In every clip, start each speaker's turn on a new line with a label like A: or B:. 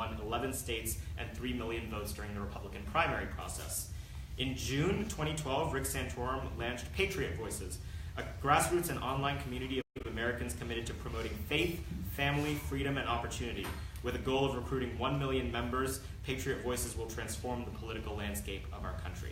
A: won 11 states and 3 million votes during the Republican primary process. In June 2012, Rick Santorum launched Patriot Voices, a grassroots and online community of Americans committed to promoting faith, family, freedom, and opportunity. With a goal of recruiting 1 million members, Patriot Voices will transform the political landscape of our country.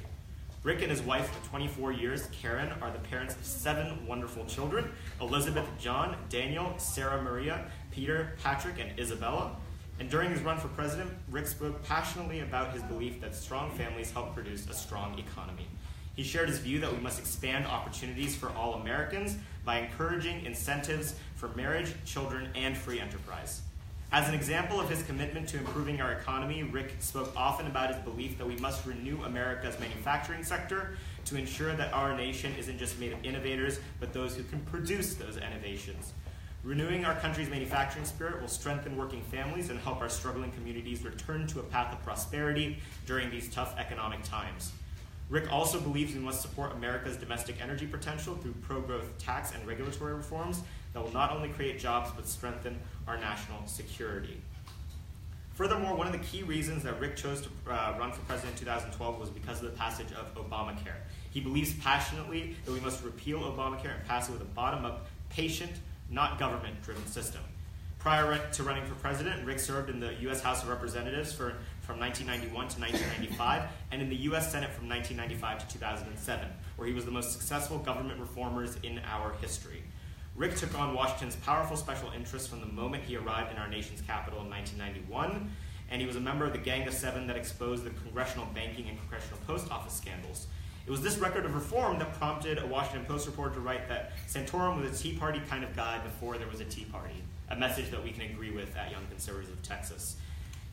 A: Rick and his wife of 24 years, Karen, are the parents of 7 wonderful children: Elizabeth, John, Daniel, Sarah Maria, Peter, Patrick, and Isabella. And during his run for president, Rick spoke passionately about his belief that strong families help produce a strong economy. He shared his view that we must expand opportunities for all Americans by encouraging incentives for marriage, children, and free enterprise. As an example of his commitment to improving our economy, Rick spoke often about his belief that we must renew America's manufacturing sector to ensure that our nation isn't just made of innovators, but those who can produce those innovations. Renewing our country's manufacturing spirit will strengthen working families and help our struggling communities return to a path of prosperity during these tough economic times. Rick also believes we must support America's domestic energy potential through pro-growth tax and regulatory reforms that will not only create jobs but strengthen our national security. Furthermore, one of the key reasons that Rick chose to run for president in 2012 was because of the passage of Obamacare. He believes passionately that we must repeal Obamacare and pass it with a bottom-up, patient, not government-driven system. Prior to running for president, Rick served in the U.S. House of Representatives from 1991 to 1995, and in the U.S. Senate from 1995 to 2007, where he was the most successful government reformers in our history. Rick took on Washington's powerful special interests from the moment he arrived in our nation's capital in 1991, and he was a member of the Gang of Seven that exposed the congressional banking and congressional post office scandals. It was this record of reform that prompted a Washington Post reporter to write that Santorum was a Tea Party kind of guy before there was a Tea Party, a message that we can agree with at Young Conservatives of Texas.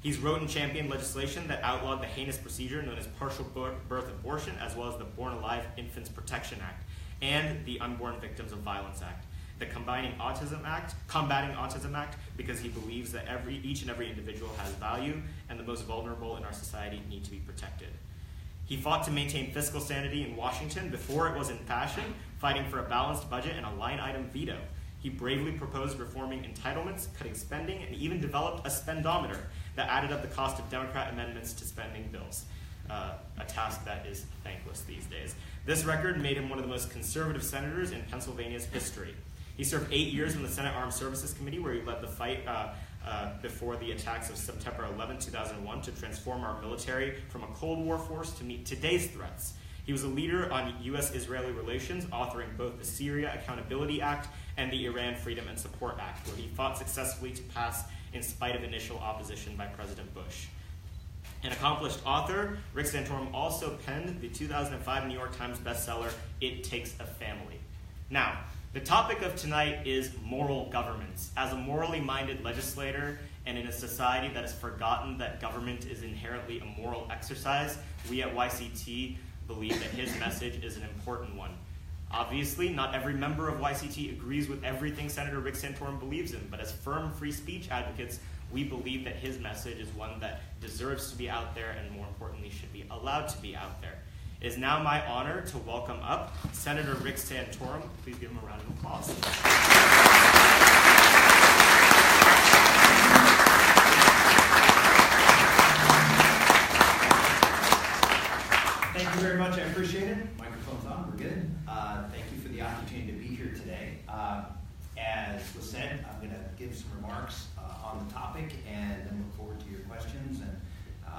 A: He's wrote and championed legislation that outlawed the heinous procedure known as partial birth abortion, as well as the Born Alive Infants Protection Act and the Unborn Victims of Violence Act, the Combating Autism Act, because he believes that each and every individual has value and the most vulnerable in our society need to be protected. He fought to maintain fiscal sanity in Washington before it was in fashion, fighting for a balanced budget and a line-item veto. He bravely proposed reforming entitlements, cutting spending, and even developed a spendometer that added up the cost of Democrat amendments to spending bills, a task that is thankless these days. This record made him one of the most conservative senators in Pennsylvania's history. He served 8 years in the Senate Armed Services Committee, where he led the fight before the attacks of September 11, 2001, to transform our military from a Cold War force to meet today's threats. He was a leader on U.S.-Israeli relations, authoring both the Syria Accountability Act and the Iran Freedom and Support Act, where he fought successfully to pass in spite of initial opposition by President Bush. An accomplished author, Rick Santorum also penned the 2005 New York Times bestseller, It Takes a Family. Now, the topic of tonight is moral governments. As a morally minded legislator and in a society that has forgotten that government is inherently a moral exercise, we at YCT believe that his message is an important one. Obviously, not every member of YCT agrees with everything Senator Rick Santorum believes in, but as firm free speech advocates, we believe that his message is one that deserves to be out there and, more importantly, should be allowed to be out there. It is now my honor to welcome up Senator Rick Santorum. Please give him a round of applause.
B: Thank you very much. I appreciate it. Microphone's on. We're good. Thank you for the opportunity to be here today. As was said, I'm going to give some remarks on the topic and then look forward to your questions. And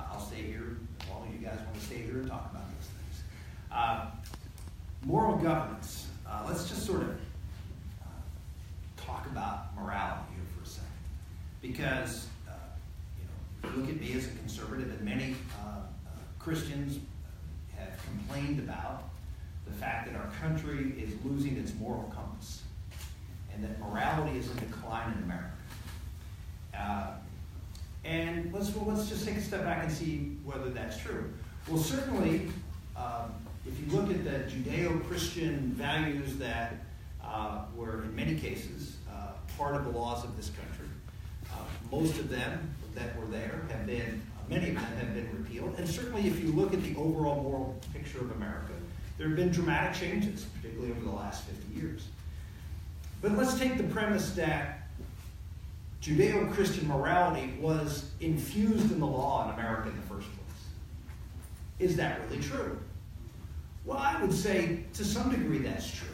B: I'll stay here as long as you guys want to stay here and talk about those things. Moral governance. Let's just sort of talk about morality here for a second. Because, if you look at me as a conservative, and many Christians have complained about the fact that our country is losing its moral compass and that morality is in decline in America. And let's just take a step back and see whether that's true. Well, certainly, if you look at the Judeo-Christian values that were, in many cases, part of the laws of this country, most of them that were there have been, many of them have been repealed. And certainly, if you look at the overall moral picture of America, there have been dramatic changes, particularly over the last 50 years. But let's take the premise that Judeo-Christian morality was infused in the law in America in the first place. Is that really true? Well, I would say to some degree that's true.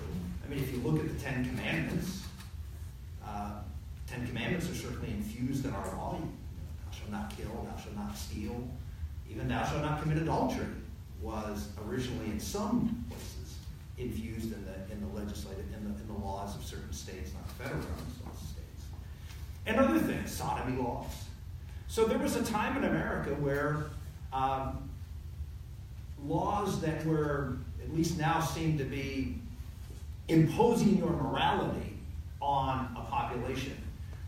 B: I mean, if you look at the Ten Commandments, Ten Commandments are certainly infused in our law. Thou shalt not kill, thou shalt not steal, even thou shalt not commit adultery was originally in some places infused in the legislative, in the laws of certain states, not federal governments, but states. And other things, sodomy laws. So there was a time in America where laws that were, at least now seem to be imposing your morality on a population,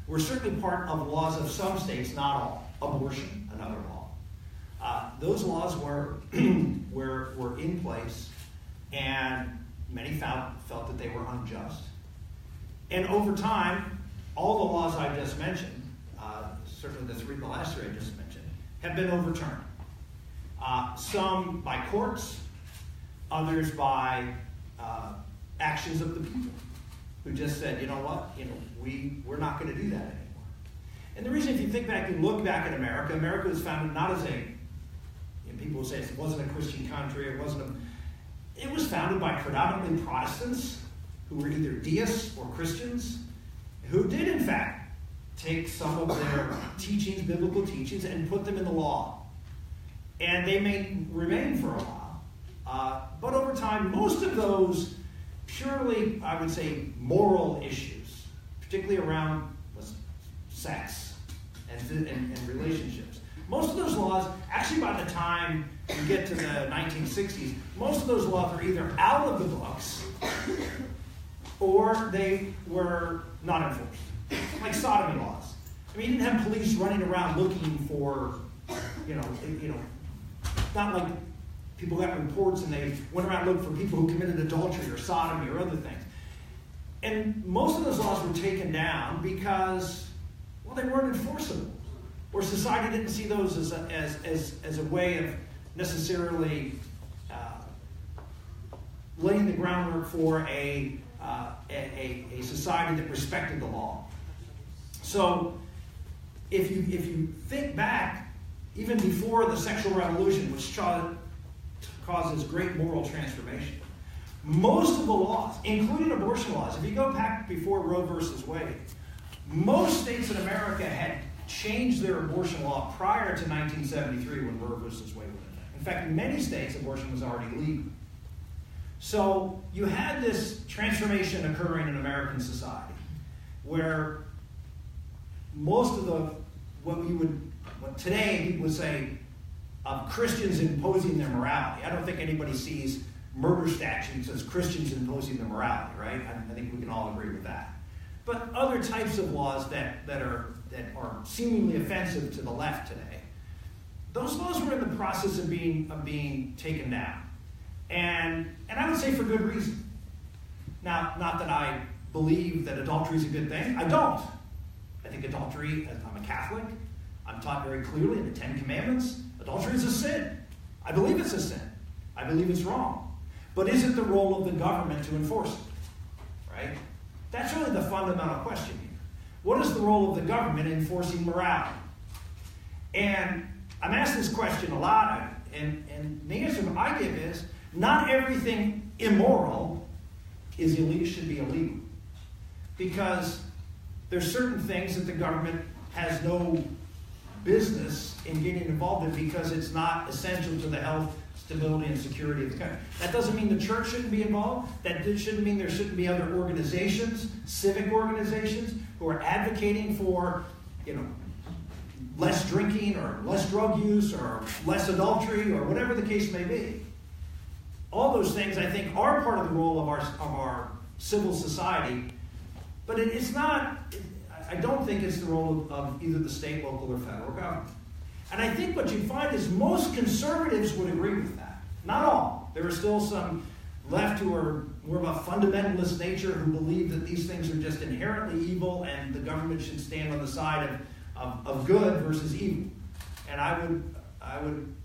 B: were certainly part of laws of some states, not all. Abortion, another law. Those laws were in place, and many felt that they were unjust. And over time, all the laws I just mentioned, certainly the last three I just mentioned, have been overturned. Some by courts, others by actions of the people, who just said, you know what, we're not going to do that anymore. And the reason, if you think back, you look back at America, America was founded not as people will say it wasn't a Christian country, it was founded by predominantly Protestants who were either deists or Christians, who did in fact take some of their teachings, biblical teachings, and put them in the law. And they may remain for a while. But over time, most of those purely, I would say, moral issues, particularly around sex and relationships, most of those laws, actually by the time you get to the 1960s, most of those laws are either out of the books or they were not enforced. Like sodomy laws. I mean, you didn't have police running around looking for, not like people got reports and they went around looking for people who committed adultery or sodomy or other things. And most of those laws were taken down because, well, they weren't enforceable. Or society didn't see those as a way of necessarily laying the groundwork for a society that respected the law. So if you think back, even before the sexual revolution, which causes great moral transformation, most of the laws, including abortion laws, if you go back before Roe versus Wade, most states in America had changed their abortion law prior to 1973 when Roe versus Wade went into effect. In fact, in many states, abortion was already legal. So you had this transformation occurring in American society where most of what today people would say of Christians imposing their morality. I don't think anybody sees murder statutes as Christians imposing their morality, right? I think we can all agree with that. But other types of laws that are seemingly offensive to the left today, those laws were in the process of being taken down. And I would say for good reason. Now, not that I believe that adultery is a good thing. I don't. I think adultery, I'm a Catholic, I'm taught very clearly in the Ten Commandments, adultery is a sin. I believe it's a sin. I believe it's wrong. But is it the role of the government to enforce it? Right? That's really the fundamental question here. What is the role of the government in enforcing morality? And I'm asked this question a lot, and the answer I give is, not everything immoral should be illegal. Because there's certain things that the government has no business in getting involved in because it's not essential to the health, stability, and security of the country. That doesn't mean the church shouldn't be involved. That shouldn't mean there shouldn't be other organizations, civic organizations, who are advocating for, less drinking or less drug use or less adultery or whatever the case may be. All those things, I think, are part of the role of our civil society, but it's not. I don't think it's the role of either the state, local, or federal government. And I think what you find is most conservatives would agree with that. Not all. There are still some left who are more of a fundamentalist nature who believe that these things are just inherently evil and the government should stand on the side of good versus evil. And I would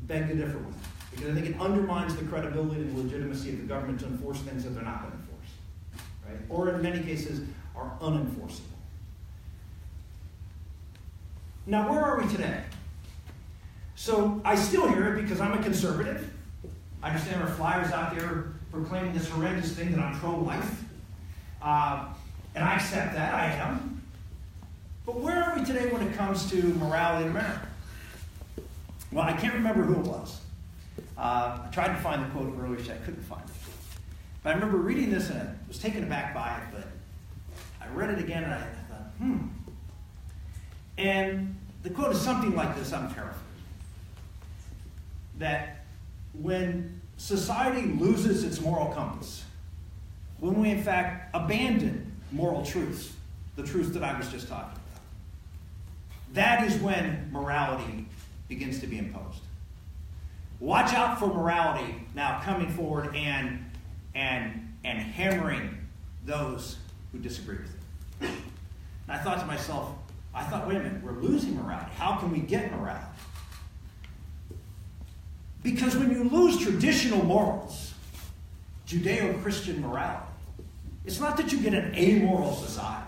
B: beg to differ with that, because I think it undermines the credibility and legitimacy of the government to enforce things that they're not going to enforce, right? Or in many cases are unenforceable. Now, where are we today? So I still hear it because I'm a conservative. I understand there are flyers out there proclaiming this horrendous thing that I'm pro-life. And I accept that, I am. But where are we today when it comes to morality in America? Well, I can't remember who it was. I tried to find the quote earlier, which I couldn't find it. But I remember reading this and I was taken aback by it, but I read it again and I thought, And the quote is something like this, I'm paraphrasing. That when society loses its moral compass, when we in fact abandon moral truths, the truths that I was just talking about, that is when morality begins to be imposed. Watch out for morality now coming forward and hammering those who disagree with it. And I thought to myself, wait a minute, we're losing morality. How can we get morality? Because when you lose traditional morals, Judeo-Christian morality, it's not that you get an amoral society.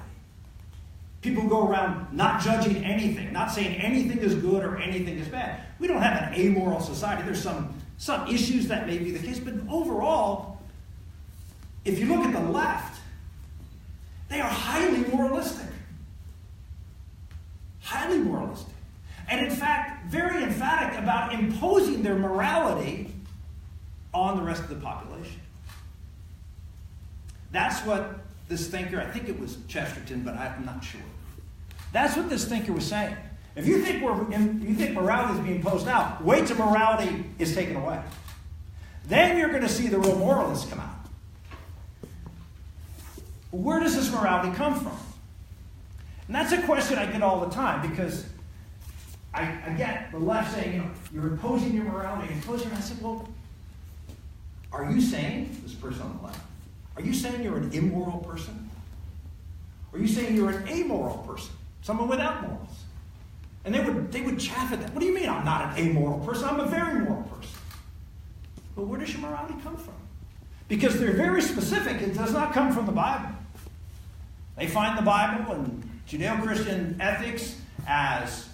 B: People go around not judging anything, not saying anything is good or anything is bad. We don't have an amoral society. There's some issues that may be the case, but overall, if you look at the left, they are highly moralistic. Highly moralistic. And in fact, very emphatic about imposing their morality on the rest of the population. That's what this thinker, I think it was Chesterton, but I'm not sure. That's what this thinker was saying. If you think morality is being imposed now, wait till morality is taken away. Then you're going to see the real moralists come out. Where does this morality come from? And that's a question I get all the time because I get the left saying, you're imposing your morality, I said, well, are you saying, this person on the left, are you saying you're an immoral person? Or are you saying you're an amoral person? Someone without morals? And they would chaff at that. What do you mean I'm not an amoral person? I'm a very moral person. But where does your morality come from? Because they're very specific. It does not come from the Bible. They find the Bible and Judeo-Christian ethics as,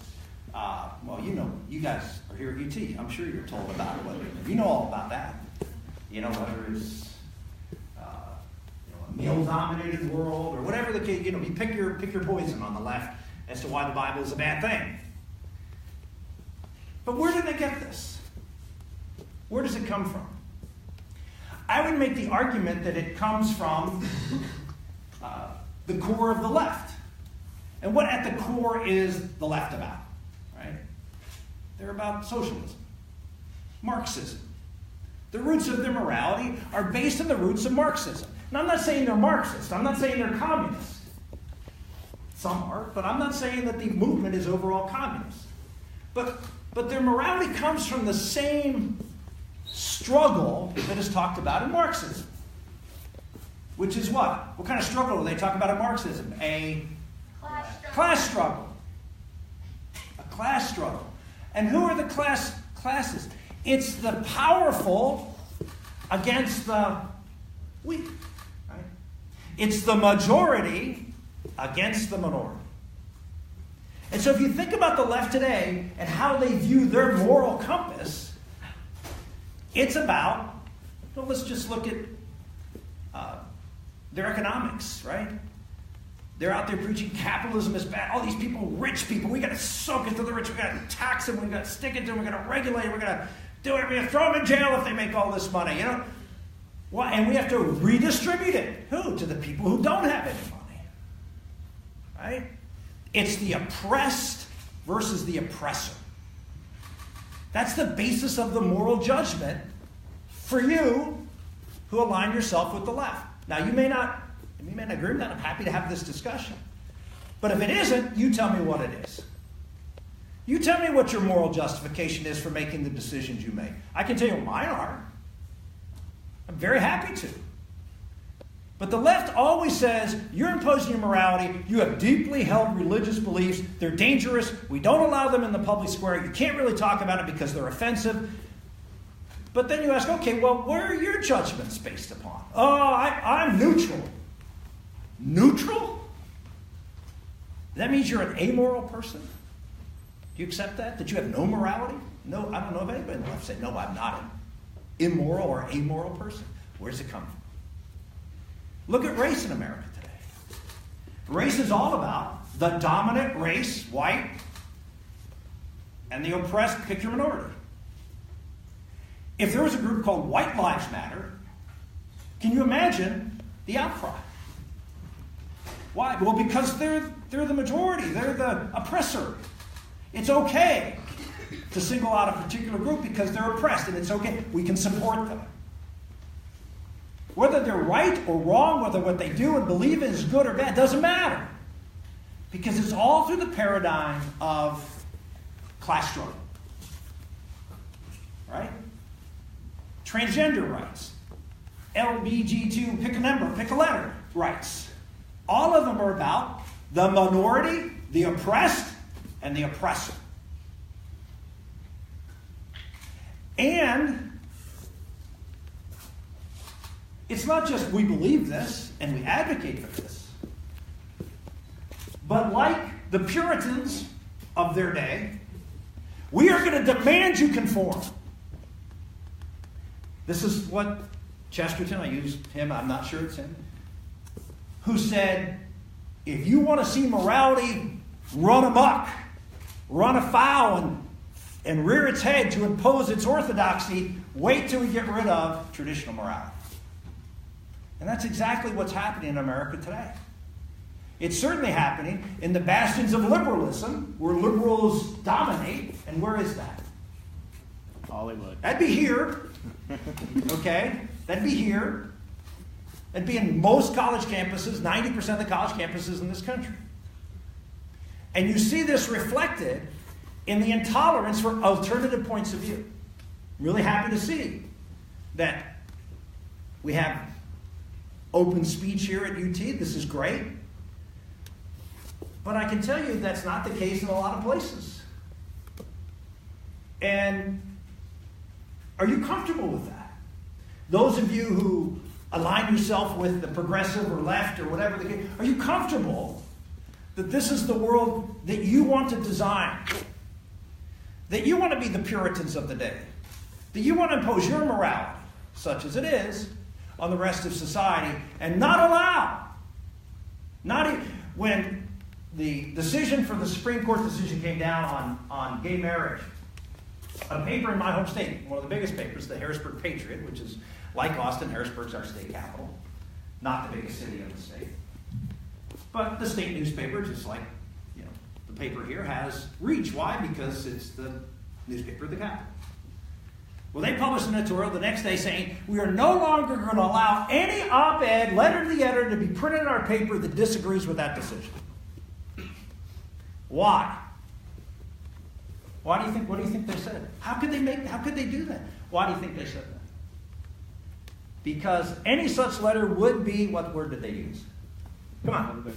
B: you guys are here at UT. I'm sure you're told about it. You know all about that. Whether it's a male-dominated world or whatever the case. You pick your poison on the left as to why the Bible is a bad thing. But where did they get this? Where does it come from? I would make the argument that it comes from the core of the left. And what at the core is the left about? Right? They're about socialism, Marxism. The roots of their morality are based on the roots of Marxism. And I'm not saying they're Marxist. I'm not saying they're communist. Some are, but I'm not saying that the movement is overall communist. But their morality comes from the same struggle that is talked about in Marxism. Which is what? What kind of struggle do they talk about in Marxism? A class struggle. A class struggle. And who are the classes? It's the powerful against the weak. Right? It's the majority against the minority. And so if you think about the left today and how they view their moral compass, it's about, let's just look at their economics, right? They're out there preaching capitalism is bad. All these people, rich people, we got to soak it to the rich. We got to tax them. We got to stick it to them. We got to regulate. We're going to do it. We're going to throw them in jail if they make all this money. Well, and we have to redistribute it. Who? To the people who don't have any money, right? It's the oppressed versus the oppressor. That's the basis of the moral judgment for you who align yourself with the left. Now, you may not agree with that. I'm happy to have this discussion. But if it isn't, you tell me what it is. You tell me what your moral justification is for making the decisions you make. I can tell you what mine are. I'm very happy to. But the left always says, you're imposing your morality, you have deeply held religious beliefs, they're dangerous, we don't allow them in the public square, you can't really talk about it because they're offensive. But then you ask, okay, well, what are your judgments based upon? Oh, I'm neutral. Neutral? That means you're an amoral person? Do you accept that? That you have no morality? No, I don't know of anybody in life say, no, I'm not an immoral or amoral person. Where's it come from? Look at race in America today. Race is all about the dominant race, white, and the oppressed, pick your minority. If there was a group called White Lives Matter, can you imagine the outcry? Why? Well, because they're the majority. They're the oppressor. It's okay to single out a particular group because they're oppressed, and it's okay. We can support them. Whether they're right or wrong, whether what they do and believe is good or bad, doesn't matter. Because it's all through the paradigm of class struggle. Right? Transgender rights. LBG2, pick a number, pick a letter, rights. All of them are about the minority, the oppressed, and the oppressor. And it's not just we believe this and we advocate for this, but like the Puritans of their day, we are going to demand you conform. This is what Chesterton, I used him, I'm not sure it's him, who said, if you want to see morality run amok, run afoul, and rear its head to impose its orthodoxy, wait till we get rid of traditional morality. And that's exactly what's happening in America today. It's certainly happening in the bastions of liberalism, where liberals dominate. And where is that?
A: Hollywood.
B: That'd be here. Okay? That'd be here. That'd be in most college campuses, 90% of the college campuses in this country. And you see this reflected in the intolerance for alternative points of view. I'm really happy to see that we have open speech here at UT. This is great. But I can tell you that's not the case in a lot of places. And are you comfortable with that? Those of you who align yourself with the progressive or left or whatever the case, are you comfortable that this is the world that you want to design? That you want to be the Puritans of the day? That you want to impose your morality, such as it is, on the rest of society and not allow, when the decision for the Supreme Court decision came down on gay marriage, a paper in my home state, one of the biggest papers, the Harrisburg Patriot, which is like Austin, Harrisburg's our state capital, not the biggest city in the state. But the state newspaper, just like the paper here, has reach. Why? Because it's the newspaper of the capital. Well, they published an editorial the next day saying, we are no longer going to allow any op-ed, letter to the editor, to be printed in our paper that disagrees with that decision. Why? What do you think they said? How could they do that? Why do you think they said that? Because any such letter would be, what word did they use? Come on.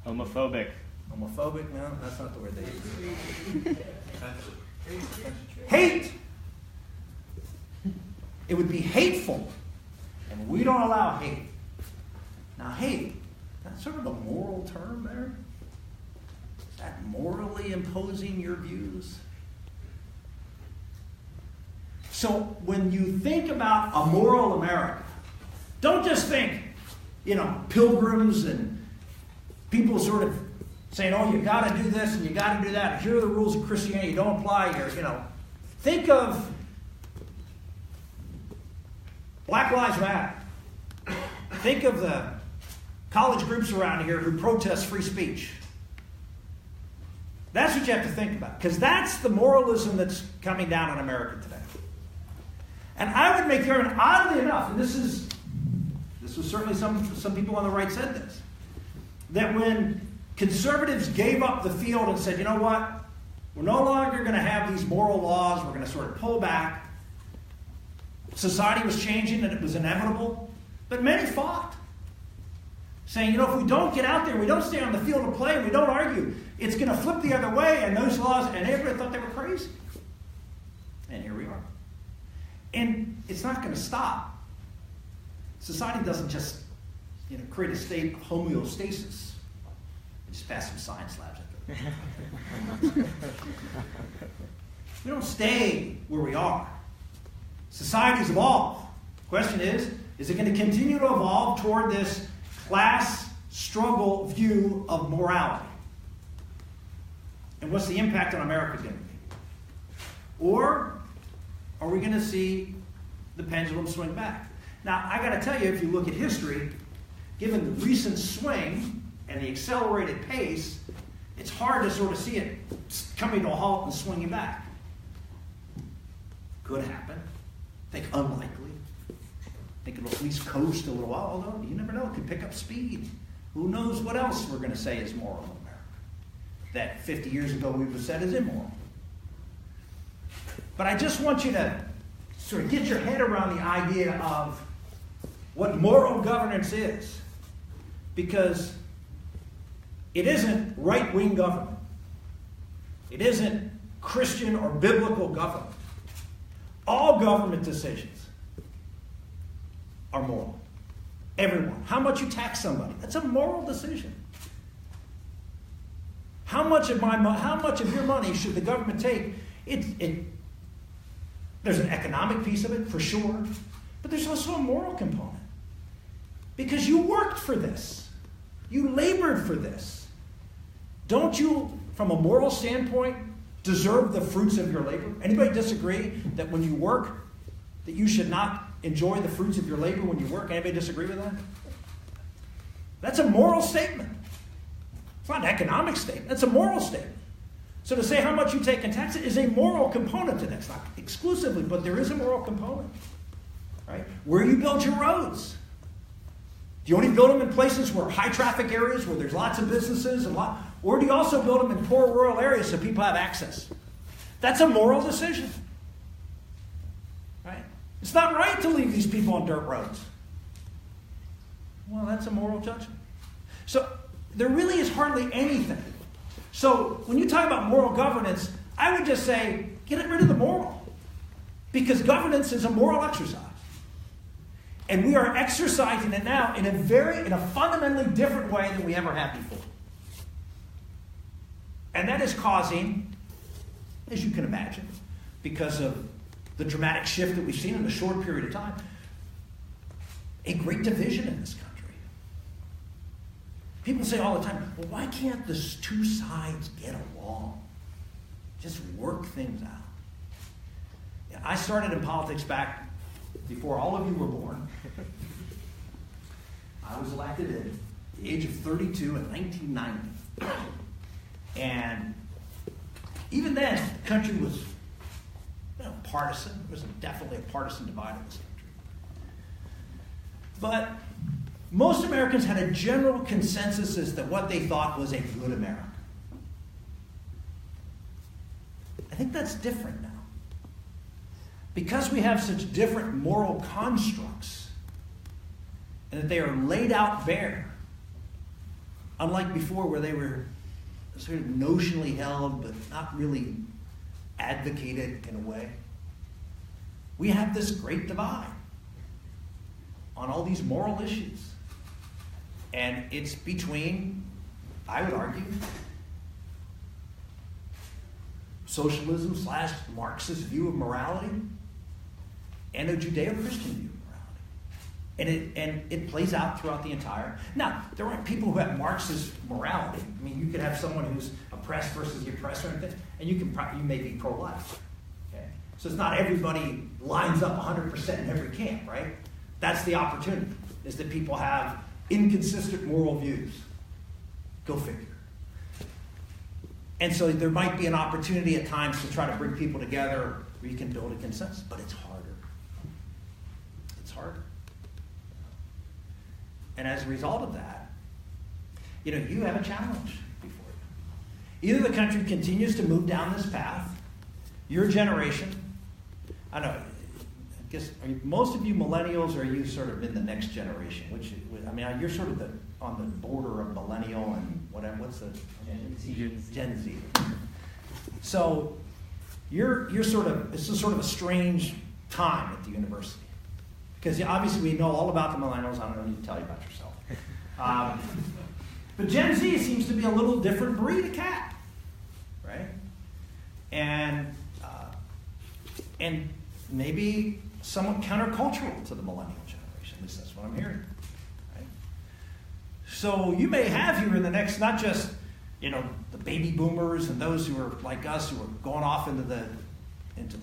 A: Homophobic.
B: Homophobic? No, that's not the word they use. Hate. It would be hateful. And we don't allow hate. Now, hate, that's sort of a moral term there. Is that morally imposing your views? So when you think about a moral America, don't just think, pilgrims and people sort of saying, oh, you got to do this and you got to do that. Here are the rules of Christianity. You don't apply here. Think of Black Lives Matter. Think of the college groups around here who protest free speech. That's what you have to think about, because that's the moralism that's coming down on America today. And I would make the argument, oddly enough, and this was certainly some people on the right said this, that when conservatives gave up the field and said, you know what, we're no longer going to have these moral laws, we're going to sort of pull back, society was changing and it was inevitable, but many fought, saying, if we don't get out there, we don't stay on the field of play, we don't argue, it's going to flip the other way, and those laws, and everybody thought they were crazy. And here we are. And it's not going to stop. Society doesn't just create a state of homeostasis. Just pass some science labs after We don't stay where we are. Societies evolve. The question is it going to continue to evolve toward this class struggle view of morality? And what's the impact on America going to be? Or are we going to see the pendulum swing back? Now, I got to tell you, if you look at history, given the recent swing and the accelerated pace, it's hard to sort of see it coming to a halt and swinging back. Could happen. I think unlikely. I think it'll at least coast a little while, although you never know, it could pick up speed. Who knows what else we're going to say is moral in America that 50 years ago we would have said is immoral. But I just want you to sort of get your head around the idea of what moral governance is. Because it isn't right-wing government. It isn't Christian or biblical government. All government decisions are moral. Everyone. How much you tax somebody, that's a moral decision. How much of your money should the government take? There's an economic piece of it, for sure, but there's also a moral component. Because you worked for this. You labored for this. Don't you, from a moral standpoint, deserve the fruits of your labor? Anybody disagree that when you work, that you should not enjoy the fruits of your labor when you work? Anybody disagree with that? That's a moral statement. It's not an economic statement. That's a moral statement. So to say how much you take in taxes is a moral component to that. It's not exclusively, but there is a moral component. Right? Where you build your roads. Do you only build them in places where high traffic areas, where there's lots of businesses, or do you also build them in poor rural areas so people have access? That's a moral decision. Right? It's not right to leave these people on dirt roads. Well, that's a moral judgment. So there really is hardly anything. So when you talk about moral governance, I would just say, get rid of the moral. Because governance is a moral exercise. And we are exercising it now in a fundamentally different way than we ever have before. And that is causing, as you can imagine, because of the dramatic shift that we've seen in a short period of time, a great division in this country. People say all the time, well, why can't the two sides get along? Just work things out. I started in politics back before all of you were born. I was elected at the age of 32 in 1990. And even then, the country was partisan. There was definitely a partisan divide in this country. But most Americans had a general consensus as to what they thought was a good America. I think that's different now. Because we have such different moral constructs, and that they are laid out bare, unlike before where they were sort of notionally held but not really advocated in a way, we have this great divide on all these moral issues. And it's between, I would argue, socialism / Marxist view of morality and a Judeo-Christian view of morality. And it plays out throughout the entire. Now, there aren't people who have Marxist morality. I mean, you could have someone who's oppressed versus the oppressor, and you may be pro-life. Okay? So it's not everybody lines up 100% in every camp, right? That's the opportunity, is that people have inconsistent moral views. Go figure. And so there might be an opportunity at times to try to bring people together where you can build a consensus, but it's harder. It's harder. And as a result of that, you have a challenge before you. Either the country continues to move down this path, your generation, I don't know, I guess, most of you millennials, or are you sort of in the next generation? You're sort of on the border of millennial and whatever. What's the Gen Z. So you're sort of, it's sort of a strange time at the university, because obviously we know all about the millennials. I don't need to tell you about yourself. But Gen Z seems to be a little different breed of cat. right? And maybe somewhat countercultural to the millennial generation. At least that's what I'm hearing. Right? So you may have here in the next, not just the baby boomers and those who are like us who are going off into the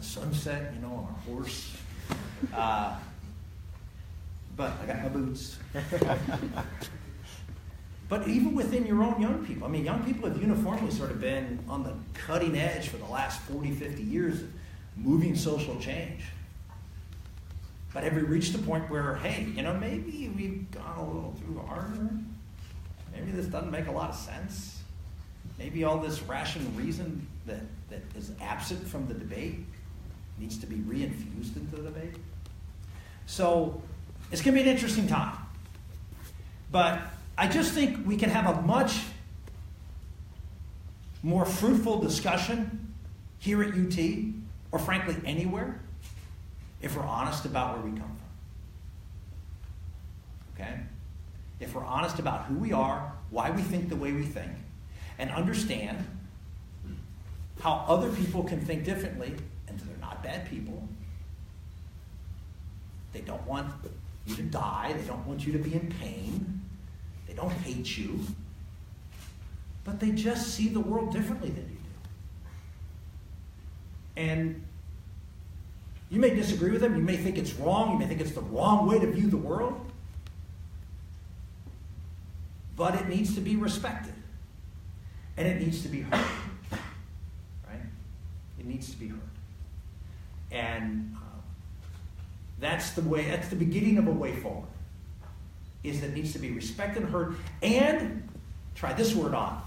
B: sunset, on our horse. But I got my boots. But even within your own young people, young people have uniformly sort of been on the cutting edge for the last 40, 50 years of moving social change. But have we reached a point where, hey, maybe we've gone a little too hard? Maybe this doesn't make a lot of sense. Maybe all this rational reason that is absent from the debate needs to be reinfused into the debate. So it's going to be an interesting time. But I just think we can have a much more fruitful discussion here at UT, or frankly anywhere, if we're honest about where we come from. Okay? If we're honest about who we are, why we think the way we think, and understand how other people can think differently, and they're not bad people. They don't want you to die. They don't want you to be in pain. They don't hate you. But they just see the world differently than you do. And you may disagree with them. You may think it's wrong. You may think it's the wrong way to view the world. But it needs to be respected. And it needs to be heard. Right? It needs to be heard. And that's the beginning of a way forward. Is that it needs to be respected and heard. And, try this word on,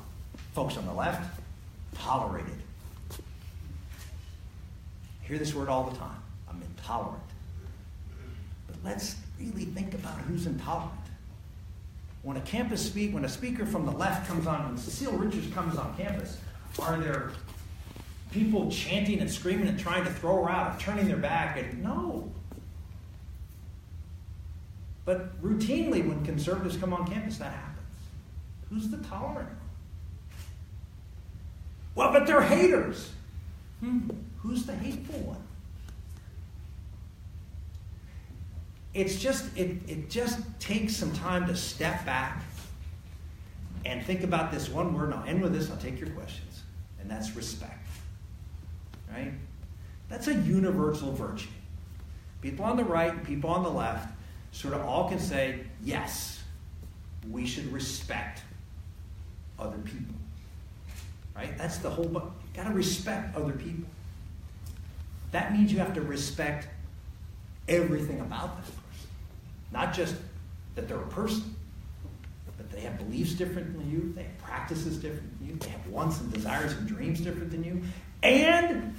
B: folks on the left, tolerated. I hear this word all the time. I'm intolerant. But let's really think about who's intolerant. When a speaker from the left comes on, when Cecile Richards comes on campus, are there people chanting and screaming and trying to throw her out and turning their back? And no. But routinely, when conservatives come on campus, that happens. Who's the tolerant one? Well, but they're haters. Who's the hateful one? It just takes some time to step back and think about this one word, and I'll end with this, I'll take your questions, and that's respect. Right? That's a universal virtue. People on the right and people on the left sort of all can say, yes, we should respect other people. Right? That's the whole book. You've got to respect other people. That means you have to respect everything about that person. Not just that they're a person, but they have beliefs different than you, they have practices different than you, they have wants and desires and dreams different than you, and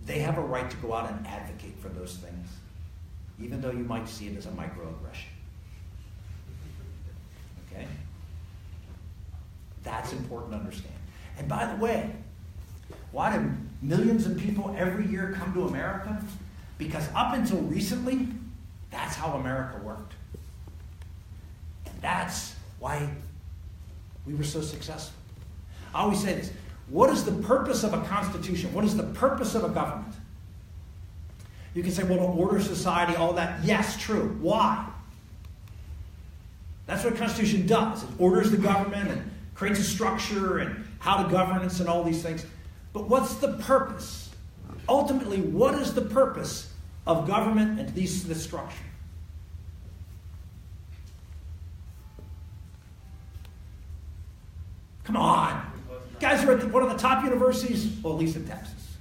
B: they have a right to go out and advocate for those things, even though you might see it as a microaggression. Okay? That's important to understand. And by the way, why do millions of people every year come to America? Because up until recently, that's how America worked. And that's why we were so successful. I always say this. What is the purpose of a constitution? What is the purpose of a government? You can say, well, to order society, all that. Yes, true. Why? That's what a constitution does. It orders the government and creates a structure and how to governance and all these things. But what's the purpose? Ultimately, what is the purpose of government and this structure? Come on. You guys are at one of the top universities, well, at least in Texas.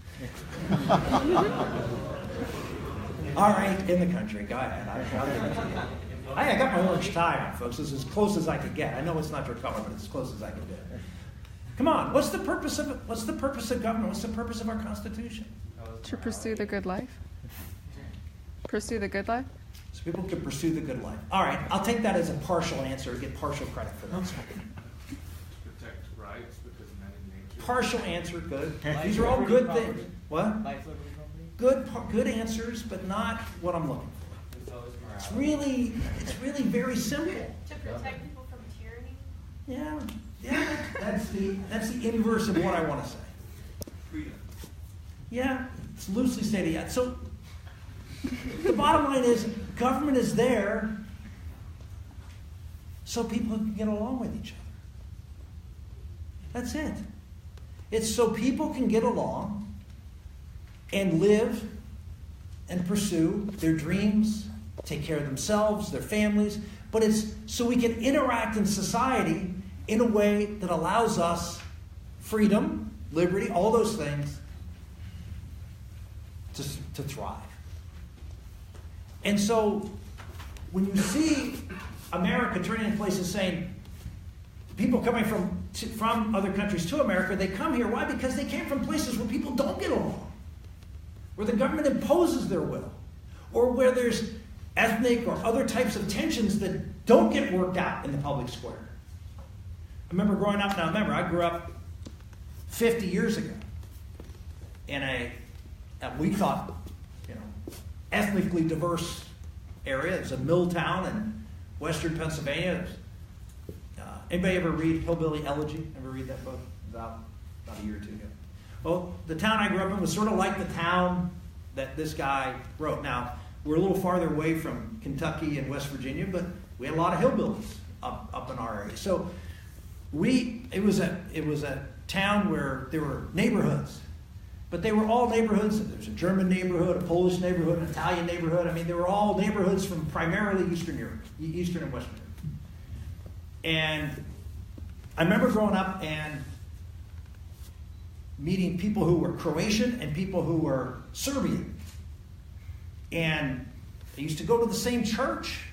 B: All right, in the country. Go ahead. I'll give it to you. I got my orange tie on, folks. This is as close as I could get. I know it's not your color, but it's as close as I could get. Come on. What's the purpose of government? What's the purpose of our Constitution?
C: To pursue the good life. Pursue the good life?
B: So people can pursue the good life. All right, I'll take that as a partial answer, get partial credit for that.
D: Protect rights because men in nature.
B: Partial answer, good. These are all good things. What? Good answers, but not what I'm looking for. It's really very simple.
E: To protect people from tyranny?
B: Yeah. Yeah, that's the inverse of what I want to say.
D: Freedom.
B: Yeah, it's loosely stated. Yeah. So the bottom line is government is there so people can get along with each other. That's it. It's so people can get along and live and pursue their dreams, take care of themselves, their families, but it's so we can interact in society in a way that allows us freedom, liberty, all those things to thrive. And so when you see America turning into places saying, people coming from other countries to America, they come here. Why? Because they came from places where people don't get along, where the government imposes their will, or where there's ethnic or other types of tensions that don't get worked out in the public square. I remember growing up. Now, I grew up 50 years ago in we thought, ethnically diverse area. It was a mill town in western Pennsylvania. Anybody ever read Hillbilly Elegy? Ever read that book? About a year or two ago. Well, the town I grew up in was sort of like the town that this guy wrote. Now, we're a little farther away from Kentucky and West Virginia, but we had a lot of hillbillies up in our area. So it was a town where there were neighborhoods, but they were all neighborhoods. There's a German neighborhood, a Polish neighborhood, an Italian neighborhood. I mean, they were all neighborhoods from primarily Eastern Europe, Eastern and Western Europe. And I remember growing up and meeting people who were Croatian and people who were Serbian. And I used to go to the same church.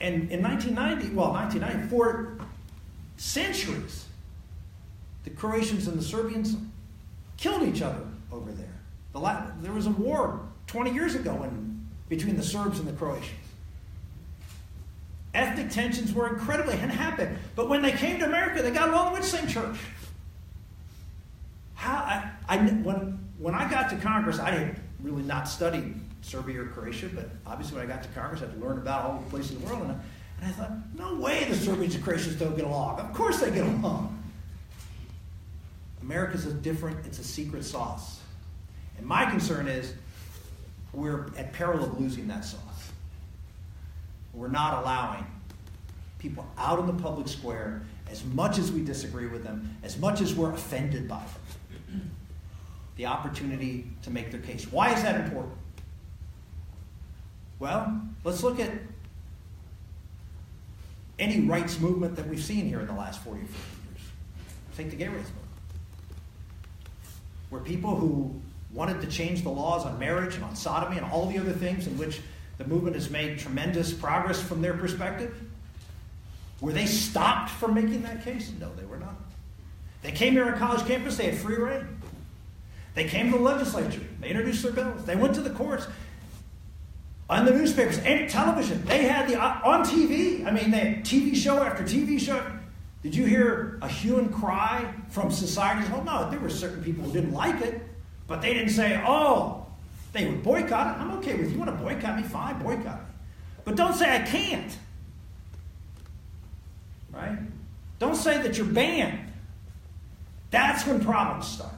B: And in 1990, for centuries, the Croatians and the Serbians killed each other over there. There was a war 20 years ago between the Serbs and the Croatians. Ethnic tensions were incredibly happened. But when they came to America, they got along with the same church. When I got to Congress, I had really not studied Serbia or Croatia, but obviously when I got to Congress, I had to learn about all the places in the world. And I thought, no way the Serbians and Croatians don't get along. Of course they get along. America's it's a secret sauce. And my concern is we're at peril of losing that sauce. We're not allowing people out in the public square, as much as we disagree with them, as much as we're offended by them, the opportunity to make their case. Why is that important? Well, let's look at any rights movement that we've seen here in the last 40 or 50 years. Take the gay rights movement, where people who wanted to change the laws on marriage and on sodomy and all the other things in which the movement has made tremendous progress from their perspective. Were they stopped from making that case? No, they were not. They came here on college campus, they had free reign. They came to the legislature, they introduced their bills, they went to the courts, on the newspapers, and television. They had on TV, they had TV show after TV show. Did you hear a hue and cry from society? Well, no, there were certain people who didn't like it, but they didn't say, they would boycott it. I'm okay with you. You want to boycott me? Fine, boycott me. But don't say I can't. Right? Don't say that you're banned. That's when problems start.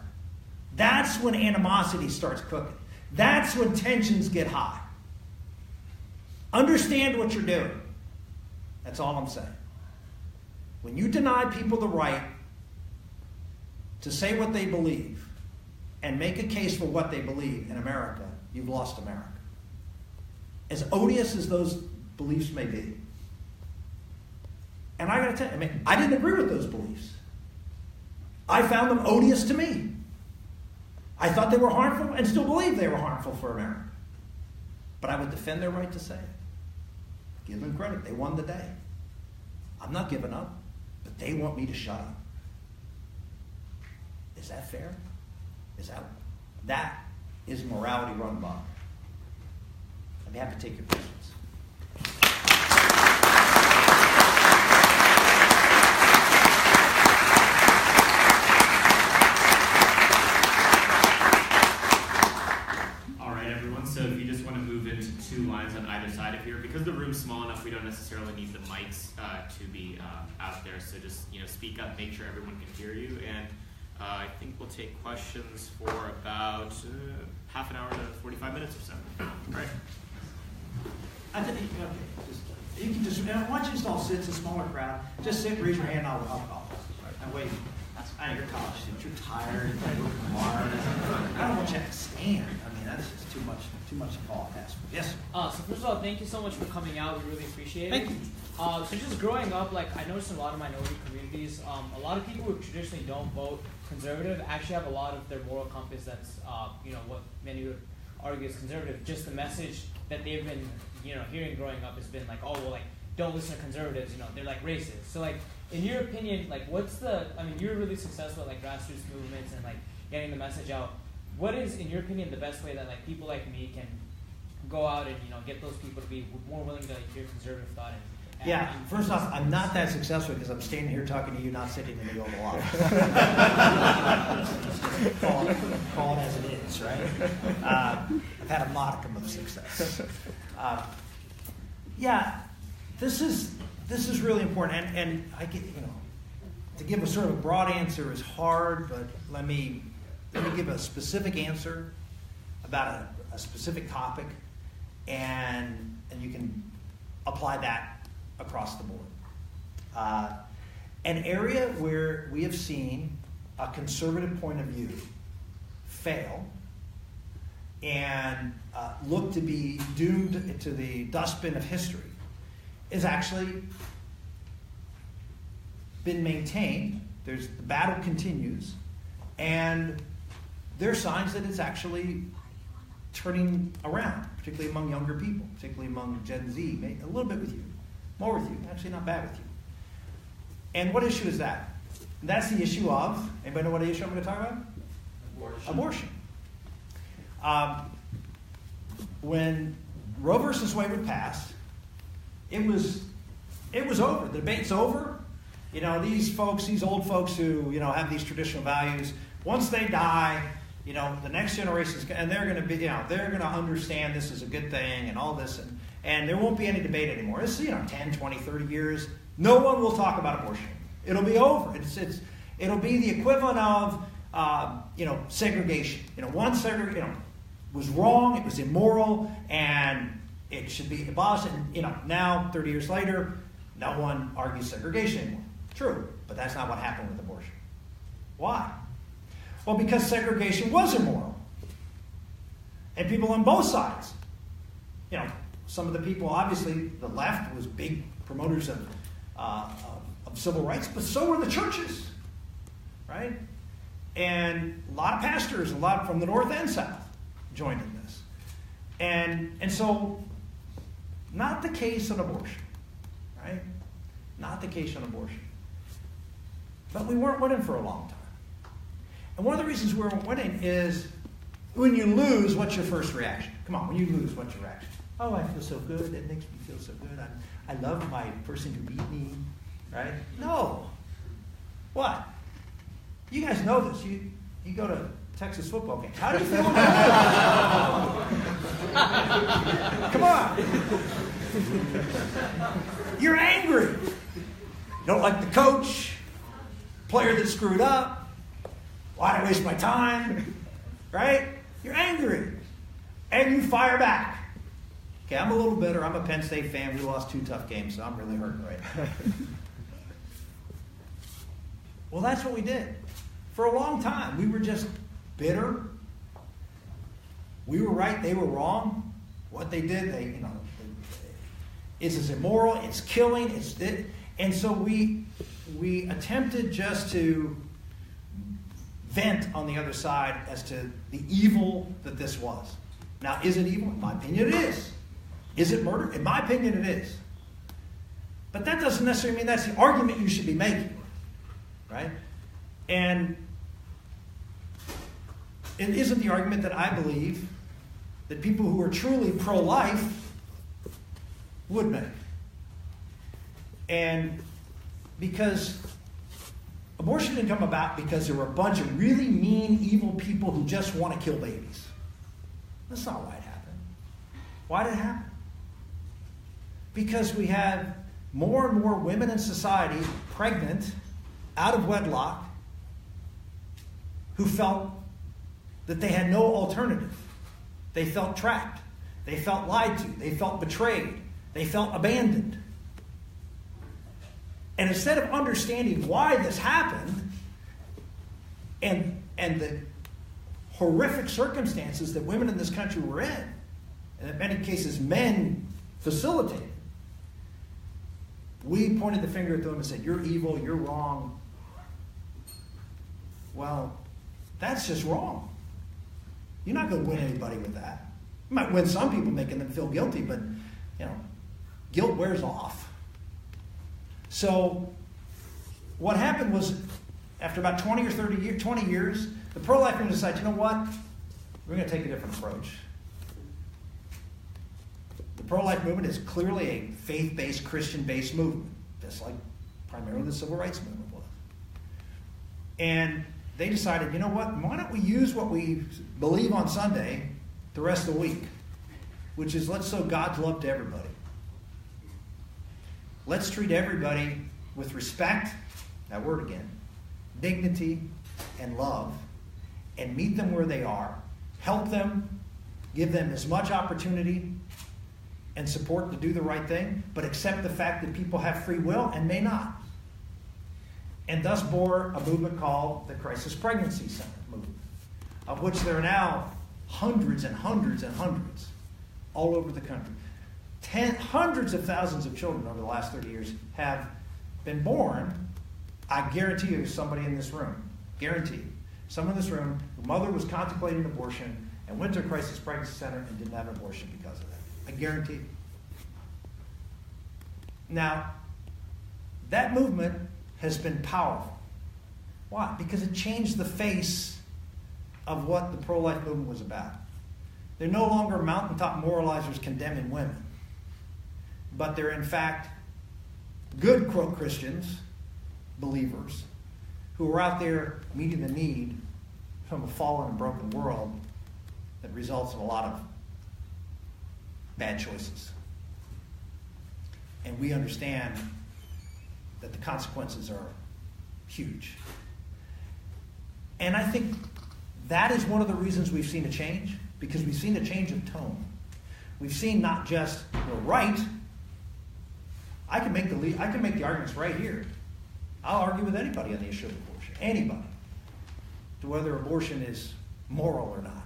B: That's when animosity starts cooking. That's when tensions get high. Understand what you're doing. That's all I'm saying. When you deny people the right to say what they believe and make a case for what they believe in America, you've lost America. As odious as those beliefs may be. And I got to tell you, I didn't agree with those beliefs. I found them odious to me. I thought they were harmful and still believe they were harmful for America. But I would defend their right to say it. Give them credit. They won the day. I'm not giving up, but they want me to shut up. Is that fair? That is morality run by. I'd be happy to take your questions.
A: All right, everyone. So if you just want to move into two lines on either side of here, because the room's small enough one-on-ones, we don't necessarily need the mics to be out there. So just speak up, make sure everyone can hear you, and I think we'll take questions for about half an hour to 45 minutes or so. All right.
B: I think you can just, and once you just all sit, it's a smaller crowd. Just sit, raise your hand, I'll call. And wait. I know you're college students, you're tired, you're working hard. I don't want you to stand. I mean, that's just too much to call a pass. Yes, sir.
E: So first of all, thank you so much for coming out. We really appreciate it.
B: Thank you.
E: So just growing up, I noticed in a lot of minority communities, a lot of people who traditionally don't vote conservative actually have a lot of their moral compass that's, what many would argue is conservative. Just the message that they've been, hearing growing up has been don't listen to conservatives. They're racist. So in your opinion, you're really successful at grassroots movements and getting the message out. What is, in your opinion, the best way that people like me can go out and get those people to be more willing to hear conservative thought? And
B: first off, I'm not that successful because I'm standing here talking to you, not sitting in the Oval Office. Call it as it is, right? I've had a modicum of success. This is really important, and I get to give a sort of a broad answer is hard, but let me give a specific answer about a specific topic, and you can apply that across the board. An area where we have seen a conservative point of view fail and look to be doomed to the dustbin of history is actually been maintained. The battle continues, and there are signs that it's actually turning around, particularly among younger people, particularly among Gen Z, a little bit with you, more with you, actually not bad with you. And what issue is that? That's the issue of, anybody know what issue I'm going to talk about? Abortion. When Roe versus Wade was passed, it was over. The debate's over. These folks, these old folks who, have these traditional values, once they die, the next generation's, and they're going to be, they're going to understand this is a good thing and all this, and there won't be any debate anymore. This is, 10, 20, 30 years. No one will talk about abortion. It'll be over. It'll be the equivalent of, segregation. One segregation, was wrong, it was immoral, and it should be abolished. And, now, 30 years later, no one argues segregation anymore. True, but that's not what happened with abortion. Why? Well, because segregation was immoral. And people on both sides, some of the people, obviously, the left was big promoters of civil rights, but so were the churches, right? And a lot of pastors, a lot from the north and south, joined in this. And so, not the case on abortion, right? Not the case on abortion. But we weren't winning for a long time. And one of the reasons we weren't winning is when you lose, what's your first reaction? Come on, when you lose, what's your reaction? Oh, I feel so good. It makes me feel so good. I love my person who beat me, right? No. What? You guys know this. You go to Texas football games. How do you feel about that? Come on. You're angry. You don't like the coach, player that screwed up. Why'd I waste my time? Right? You're angry. And you fire back. Okay, I'm a little bitter. I'm a Penn State fan. We lost 2 tough games, so I'm really hurting right now. Well, that's what we did. For a long time, we were just bitter. We were right, they were wrong. What they did, is immoral, it's killing, and so we attempted just to vent on the other side as to the evil that this was. Now, is it evil? In my opinion, it is. Is it murder? In my opinion, it is. But that doesn't necessarily mean that's the argument you should be making, right? And it isn't the argument that I believe that people who are truly pro-life would make. And because abortion didn't come about because there were a bunch of really mean, evil people who just want to kill babies. That's not why it happened. Why did it happen? Because we have more and more women in society pregnant, out of wedlock, who felt that they had no alternative. They felt trapped. They felt lied to. They felt betrayed. They felt abandoned. And instead of understanding why this happened and the horrific circumstances that women in this country were in, and in many cases men facilitated, we pointed the finger at them and said, "You're evil, you're wrong." Well, that's just wrong. You're not going to win anybody with that. You might win some people making them feel guilty, but, guilt wears off. So what happened was, after about 20 years, the pro-life movement decided, you know what? We're going to take a different approach. The pro-life movement is clearly a faith-based, Christian-based movement, just like primarily the civil rights movement was. And they decided, you know what? Why don't we use what we believe on Sunday the rest of the week, which is let's show God's love to everybody. Let's treat everybody with respect, that word again, dignity and love, and meet them where they are, help them, give them as much opportunity and support to do the right thing, but accept the fact that people have free will and may not. And thus bore a movement called the Crisis Pregnancy Center movement, of which there are now hundreds and hundreds and hundreds all over the country. Hundreds of thousands of children over the last 30 years have been born. I guarantee you somebody in this room, guarantee, someone in this room, whose mother was contemplating abortion and went to a crisis pregnancy center and didn't have an abortion because of that. I guarantee you. Now, that movement has been powerful. Why? Because it changed the face of what the pro-life movement was about. They're no longer mountaintop moralizers condemning women, but they're in fact good, quote, Christians, believers, who are out there meeting the need from a fallen and broken world that results in a lot of bad choices. And we understand that the consequences are huge. And I think that is one of the reasons we've seen a change, because we've seen a change of tone. We've seen not just, we're right. I can make the arguments right here. I'll argue with anybody on the issue of abortion. Anybody. To whether abortion is moral or not.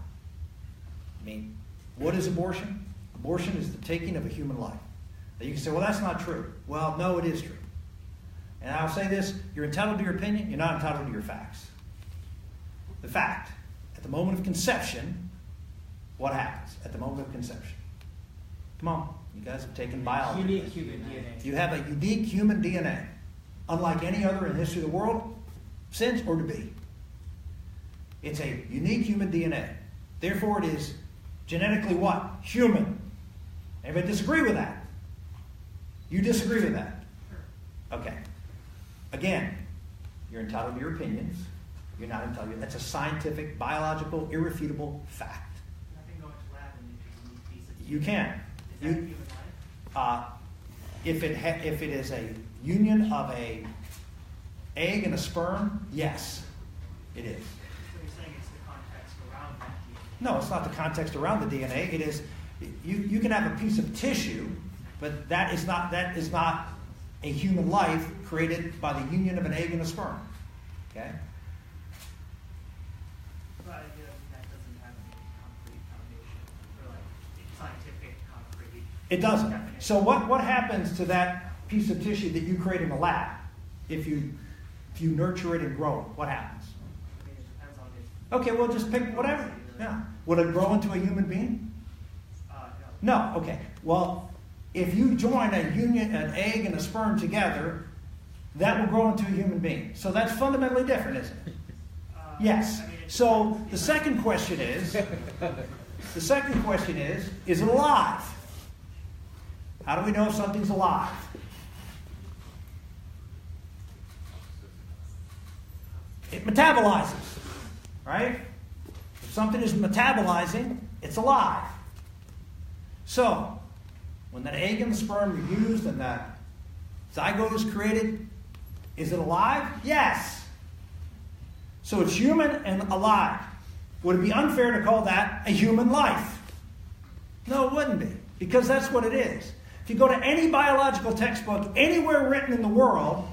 B: I mean, what is abortion? Abortion is the taking of a human life. Now you can say, well, that's not true. Well, no, it is true. And I'll say this, you're entitled to your opinion, you're not entitled to your facts. The fact, at the moment of conception, what happens at the moment of conception? Come on, you guys have taken biology.
E: Unique human DNA.
B: You have a unique human DNA, unlike any other in the history of the world, since or to be. It's a unique human DNA. Therefore, it is genetically what? Human. Anybody disagree with that? You disagree with that? Okay. Again, you're entitled to your opinions. You're not entitled. That's a scientific, biological, irrefutable fact.
F: I can go into lab and make a piece of
B: You can.
F: Is that human life?
B: If it is a union of a egg and a sperm, yes, it is.
F: So you're saying it's the context around that DNA?
B: No, it's not the context around the DNA. It is. You can have a piece of tissue, but that is not a human life created by the union of an egg and a sperm. Okay.
F: But that doesn't have any concrete foundation for like scientific concrete.
B: It doesn't.
F: definition.
B: So what happens to that piece of tissue that you create in the lab if you nurture it and grow it? What happens?
F: I mean, it depends on its.
B: Okay, well, just pick whatever. Yeah. Would it grow into a human being?
F: No.
B: No. Okay. Well, if you join an egg and a sperm together, that will grow into a human being. So that's fundamentally different, isn't it? Yes.
F: I mean,
B: So the second question is it alive? How do we know if something's alive? It metabolizes, right? If something is metabolizing, it's alive. So, when that egg and the sperm are used and that zygote is created, is it alive? Yes. So it's human and alive. Would it be unfair to call that a human life? No, it wouldn't be, because that's what it is. If you go to any biological textbook anywhere written in the world,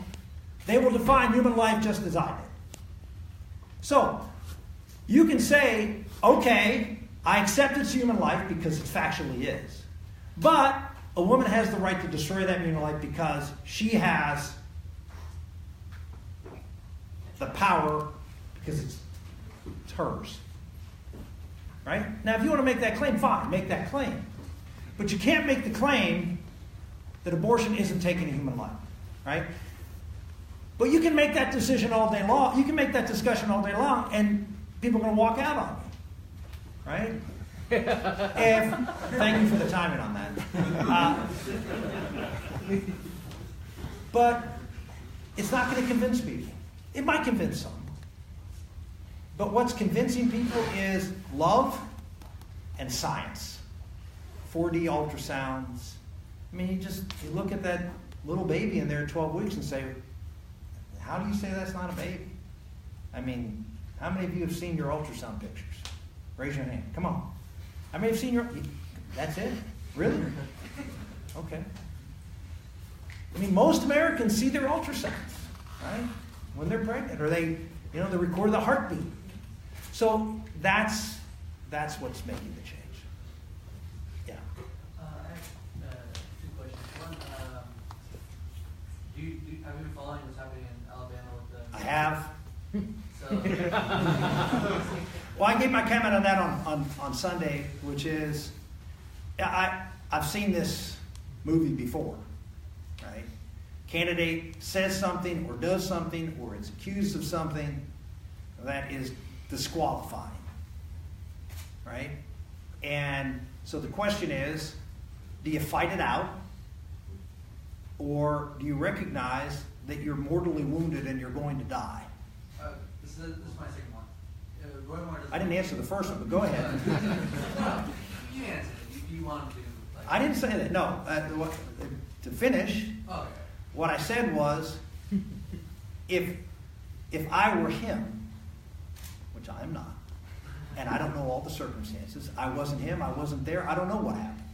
B: they will define human life just as I did. So, you can say, okay, I accept it's human life because it factually is. But a woman has the right to destroy that human life because she has the power, because it's hers. Right? Now, if you want to make that claim, fine, make that claim. But you can't make the claim that abortion isn't taking a human life. Right? But you can make that decision all day long. You can make that discussion all day long, and people are going to walk out on you. Right? Thank you for the timing on that. But it's not going to convince people. It might convince some. But what's convincing people is love and science. 4D ultrasounds. I mean, you look at that little baby in there at 12 weeks and say, how do you say that's not a baby? I mean, how many of you have seen your ultrasound pictures? Raise your hand. Come on. How many have seen your... That's it? Really? Okay. I mean, most Americans see their ultrasounds, right? When they're pregnant. Or they record the heartbeat. So that's what's making the change. Yeah.
F: I have 2 questions. One, have you been following what's happening in Alabama with the...
B: I have.
F: So,
B: Well, I gave my comment on that on Sunday, which is, I've seen this movie before, right? Candidate says something or does something or is accused of something that is disqualifying, right? And so the question is, do you fight it out, or do you recognize that you're mortally wounded and you're going to die?
F: this is my second one.
B: I didn't answer the first one, but go ahead.
F: No, you answered it. You wanted to.
B: I didn't say that. No. To finish,
F: Okay.
B: what I said was, if I were him, which I am not, and I don't know all the circumstances, I wasn't him, I wasn't there, I don't know what happened.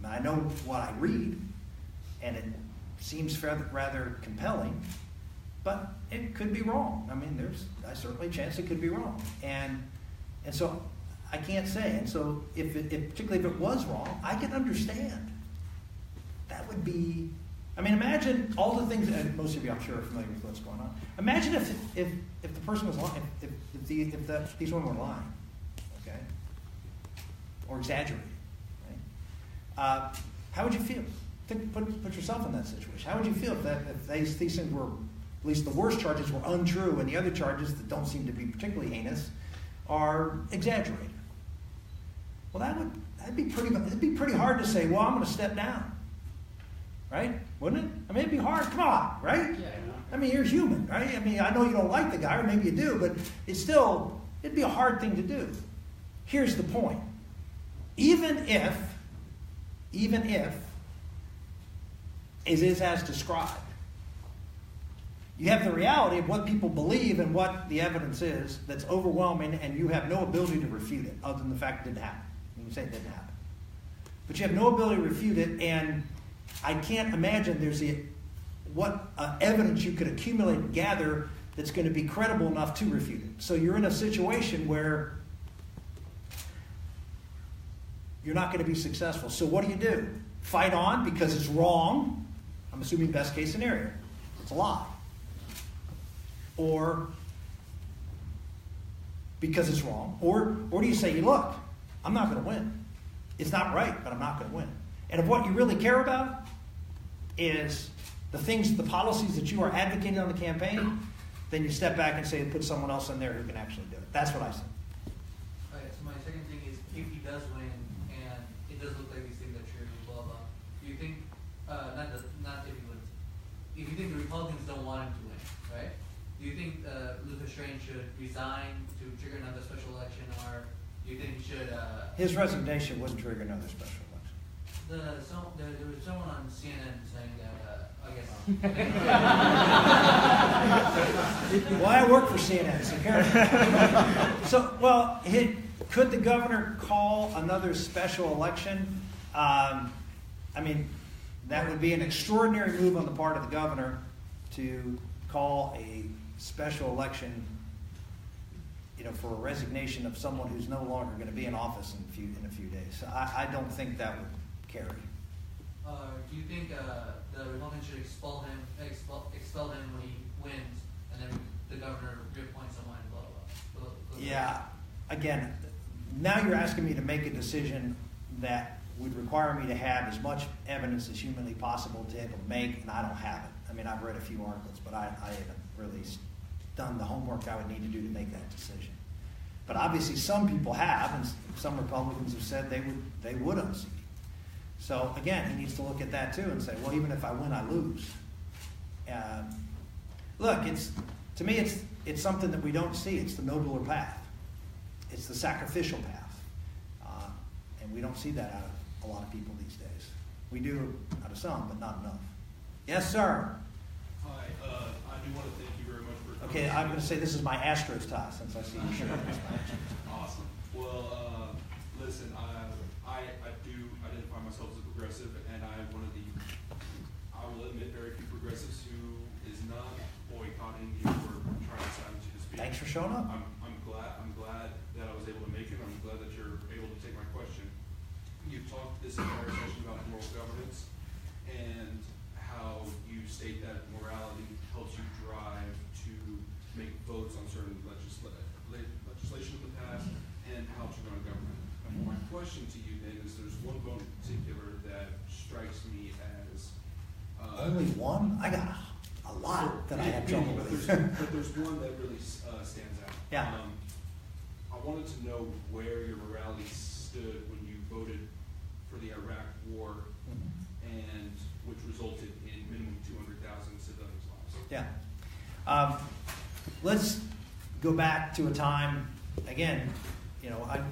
B: I know what I read, and it seems rather compelling, but it could be wrong. I mean, there's certainly a chance it could be wrong. And so I can't say. And so particularly if it was wrong, I can understand. That would be, I mean, imagine all the things, and most of you I'm sure are familiar with what's going on. Imagine if the person was lying, if these women were lying, okay? Or exaggerating, right? How would you feel? Put yourself in that situation. How would you feel if these things were, at least the worst charges were untrue, and the other charges that don't seem to be particularly heinous are exaggerated? Well, it'd be pretty hard to say, well, I'm going to step down. Right? Wouldn't it? I mean, it'd be hard. Come on, right?
F: Yeah.
B: I mean, you're human, right? I mean, I know you don't like the guy, or maybe you do, but it'd be a hard thing to do. Here's the point. Even if it is as described, you have the reality of what people believe and what the evidence is that's overwhelming, and you have no ability to refute it, other than the fact it didn't happen. You can say it didn't happen. But you have no ability to refute it, and I can't imagine what evidence you could accumulate and gather that's going to be credible enough to refute it. So you're in a situation where you're not going to be successful. So what do? Fight on because it's wrong. I'm assuming best case scenario. It's a lie. Or because it's wrong. Or do you say, look, I'm not going to win. It's not right, but I'm not going to win. And if what you really care about is the policies that you are advocating on the campaign, then you step back and say, put someone else in there who can actually do it. That's what I said.
F: Okay, so my second thing is, if he does win, and it does look like these things are true, blah, blah, do you think, not if he wins, if you think the Republicans don't want him to win, right? Do you think Luther Strange should resign to trigger another special election, or do you think he should...
B: His resignation wouldn't trigger another special election.
F: there was someone on CNN saying that, I guess.
B: Well, I work for CNN, so apparently. So, well, could the governor call another special election? I mean, that would be an extraordinary move on the part of the governor to call a special election, for a resignation of someone who's no longer going to be in office in a few days. So I don't think that would carry.
F: Do you think the Republicans should expel him when he wins, and then the governor reappoints someone? Blah blah.
B: Yeah. Again, now you're asking me to make a decision that would require me to have as much evidence as humanly possible to be able to make, and I don't have it. I mean, I've read a few articles, but I haven't really done the homework I would need to do to make that decision. But obviously some people have, and some Republicans have said they would unseat. So again, he needs to look at that too and say, well, even if I win, I lose. Look, to me, it's something that we don't see. It's the nobler path. It's the sacrificial path. And we don't see that out of a lot of people these days. We do out of some, but not enough. Yes, sir.
G: Hi, I do want to thank you very much for coming.
B: Okay, I'm going to say this is my Astros tie since I see you shirt.
G: Awesome. Well, listen, I do identify myself as a progressive, and I will admit, very few progressives who is not boycotting you or trying to silence you to speak.
B: Thanks for showing up.
G: I'm glad that I was able to make it. I'm glad that you're able to take my question. You've talked this entire session about moral governance and how you state that morality helps you drive to make votes on certain legislation in the past and how to run a government. My question to you then is there's one vote in particular that strikes me as...
B: Only one? I got a lot that I have trouble with.
G: But there's one that really stands out.
B: Yeah.
G: I wanted to know where your morality stood when you voted for the Iraq War, and which resulted in minimum 200,000 civilians' lives.
B: Yeah. Let's go back to a time, again,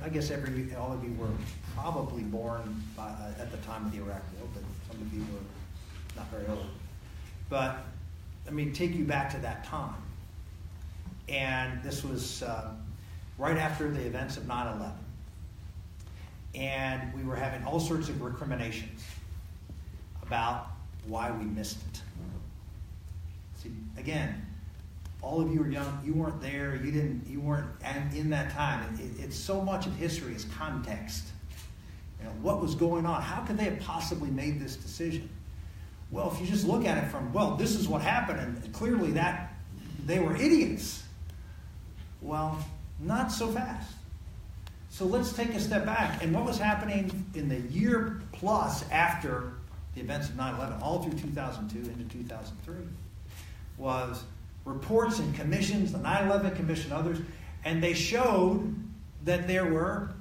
B: I guess all of you were probably born at the time of the Iraq War, but some of you were not very old. But let me take you back to that time. And this was right after the events of 9/11. And we were having all sorts of recriminations about why we missed it. See, again, all of you are young. You weren't there. You weren't in that time. It's so much of history is context. What was going on? How could they have possibly made this decision? Well, if you just look at it from, this is what happened, and clearly that they were idiots. Well, not so fast. So let's take a step back. And what was happening in the year plus after the events of 9/11, all through 2002 into 2003, was reports and commissions, the 9/11 Commission, others, and they showed that there were,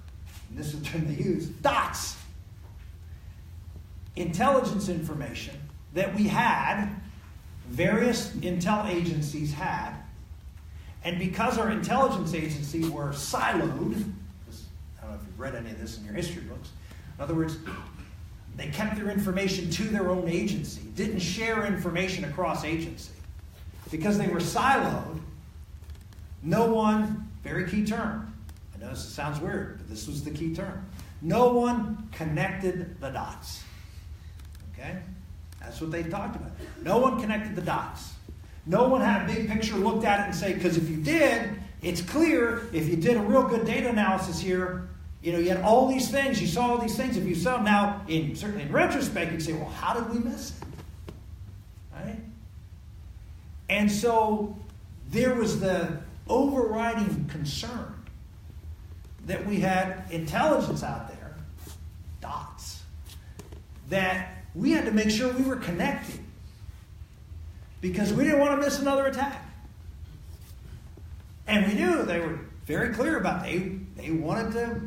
B: and this is the term they use, dots. Intelligence information that we had, various intel agencies had, and because our intelligence agencies were siloed, I don't know if you've read any of this in your history books, in other words, they kept their information to their own agency, didn't share information across agency. Because they were siloed, no one, very key term, I know this sounds weird, but this was the key term, no one connected the dots. Okay? That's what they talked about. No one connected the dots. No one had a big picture, looked at it and say, because if you did, it's clear, if you did a real good data analysis here, you had all these things, you saw all these things. If you saw them now, certainly in retrospect, you'd say, well, how did we miss it? Right? And so there was the overriding concern that we had intelligence out there, dots, that we had to make sure we were connected because we didn't want to miss another attack. And we knew they were very clear about it. They wanted to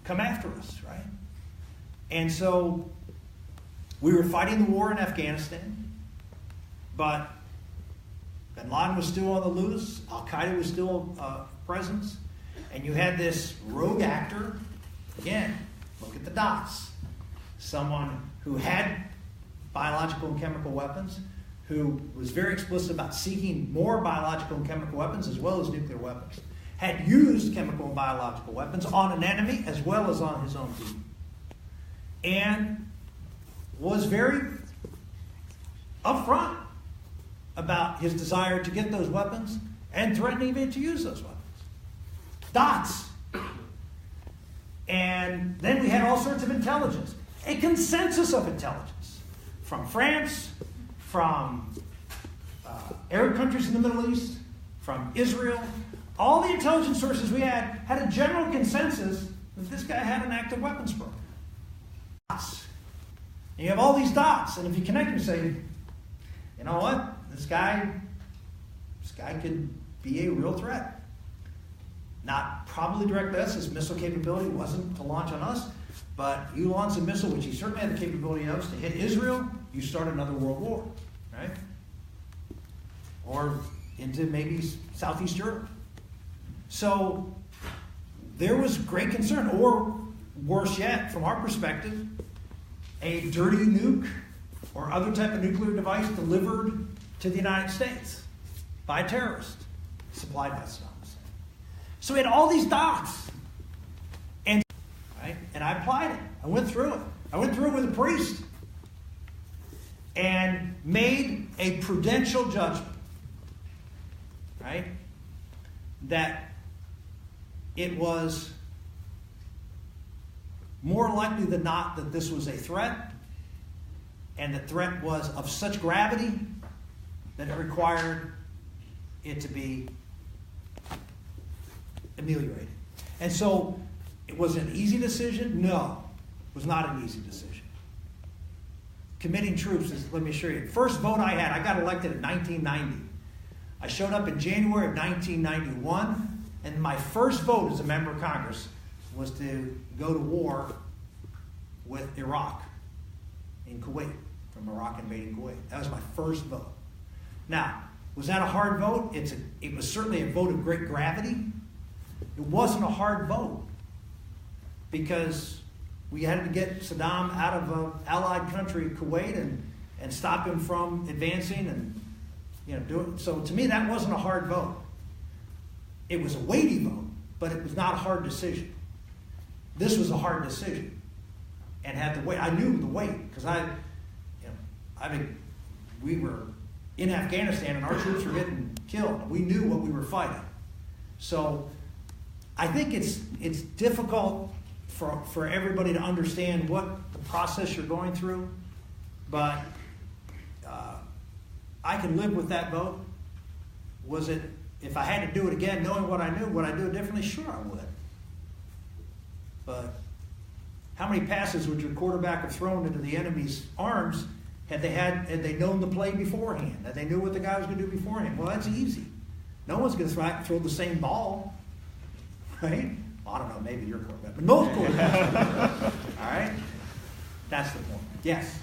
B: come after us, right? And so we were fighting the war in Afghanistan, but Bin Laden was still on the loose, Al-Qaeda was still a presence, and you had this rogue actor, again, look at the dots, someone who had biological and chemical weapons, who was very explicit about seeking more biological and chemical weapons as well as nuclear weapons, had used chemical and biological weapons on an enemy as well as on his own people, and was very upfront about his desire to get those weapons and threatening even to use those weapons. Dots. And then we had all sorts of intelligence, a consensus of intelligence from France, from Arab countries in the Middle East, from Israel. All the intelligence sources we had a general consensus that this guy had an active weapons program. Dots. And you have all these dots, and if you connect them, you say, you know what? This guy could be a real threat. Not probably directly us. His missile capability wasn't to launch on us, but you launch a missile, which he certainly had the capability of, to hit Israel, you start another world war, right? Or into maybe Southeast Europe. So there was great concern, or worse yet, from our perspective, a dirty nuke or other type of nuclear device delivered to the United States by a terrorist supplied by Saddam Hussein. So we had all these dots. And I applied it. I went through it. I went through it with a priest and made a prudential judgment, right? That it was more likely than not that this was a threat, and the threat was of such gravity that it required it to be ameliorated. And so, it was an easy decision? No, it was not an easy decision. Committing troops is, let me assure you, first vote I had, I got elected in 1990. I showed up in January of 1991, and my first vote as a member of Congress was to go to war with Iraq in Kuwait, from Iraq invading Kuwait. That was my first vote. Now, was that a hard vote? It was certainly a vote of great gravity. It wasn't a hard vote because we had to get Saddam out of an allied country, Kuwait, and stop him from advancing and do it. So to me, that wasn't a hard vote. It was a weighty vote, but it was not a hard decision. This was a hard decision, and had the weight. I knew the weight because we were in Afghanistan and our troops were getting killed. We knew what we were fighting. So I think it's difficult for everybody to understand what the process you're going through, but I can live with that vote. Was it, if I had to do it again, knowing what I knew, would I do it differently? Sure I would. But how many passes would your quarterback have thrown into the enemy's arms had they known the play beforehand? Had they knew what the guy was going to do beforehand? Well, that's easy. No one's going to throw the same ball, right? Well, I don't know, maybe your quarterback, but most quarterbacks. All right? That's the point. Yes?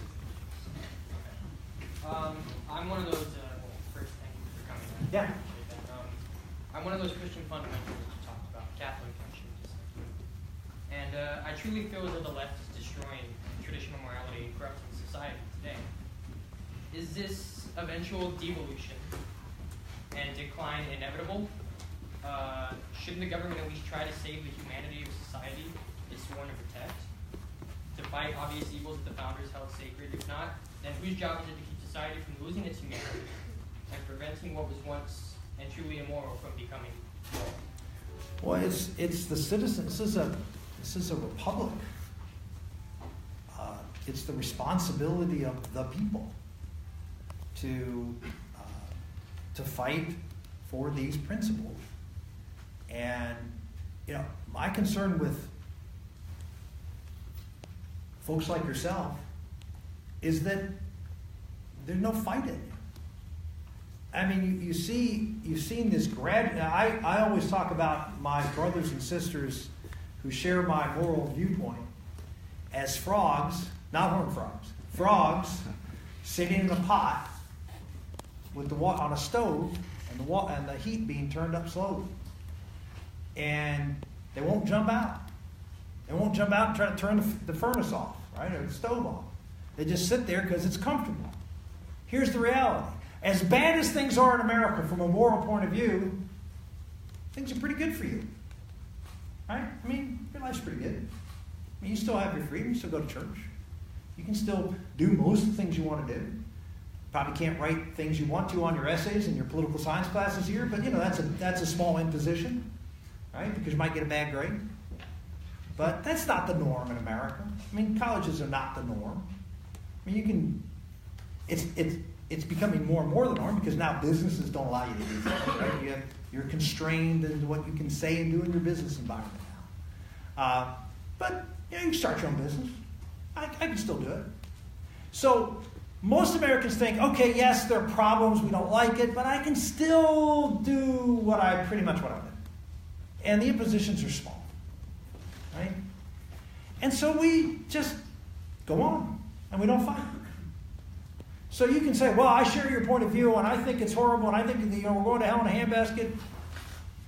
H: I'm one of those, first, thank you for coming.
B: Yeah.
H: I'm one of those Christian fundamentalists you talked about, Catholic, actually. And I truly feel as though the left is destroying traditional morality and corrupting society today. Is this eventual devolution and decline inevitable? Shouldn't the government at least try to save the humanity of society it's sworn to protect? To fight obvious evils that the founders held sacred? If not, then whose job is it to keep society from losing its humanity and preventing what was once and truly immoral from becoming moral?
B: Well, it's the citizens. This is a republic. It's the responsibility of the people to fight for these principles. And my concern with folks like yourself is that there's no fight in you. I mean, you've seen this I always talk about my brothers and sisters who share my moral viewpoint as frogs, not horned frogs, frogs sitting in a pot with on a stove and the heat being turned up slowly. And they won't jump out. They won't jump out and try to turn the furnace off, right, or a stove on. They just sit there because it's comfortable. Here's the reality. As bad as things are in America from a moral point of view, things are pretty good for you. Right? I mean, your life's pretty good. I mean, you still have your freedom. You still go to church. You can still do most of the things you want to do. Probably can't write things you want to on your essays in your political science classes here, but that's a small imposition, right? Because you might get a bad grade. But that's not the norm in America. I mean, colleges are not the norm. I mean, it's becoming more and more the norm because now businesses don't allow you to do things, right? You're constrained into what you can say and do in your business environment now. But you can start your own business. I can still do it. So most Americans think, okay, yes, there are problems, we don't like it, but I can still do pretty much what I do. And the impositions are small, right? And so we just go on, and we don't fight. So you can say, well, I share your point of view, and I think it's horrible, and I think we're going to hell in a handbasket.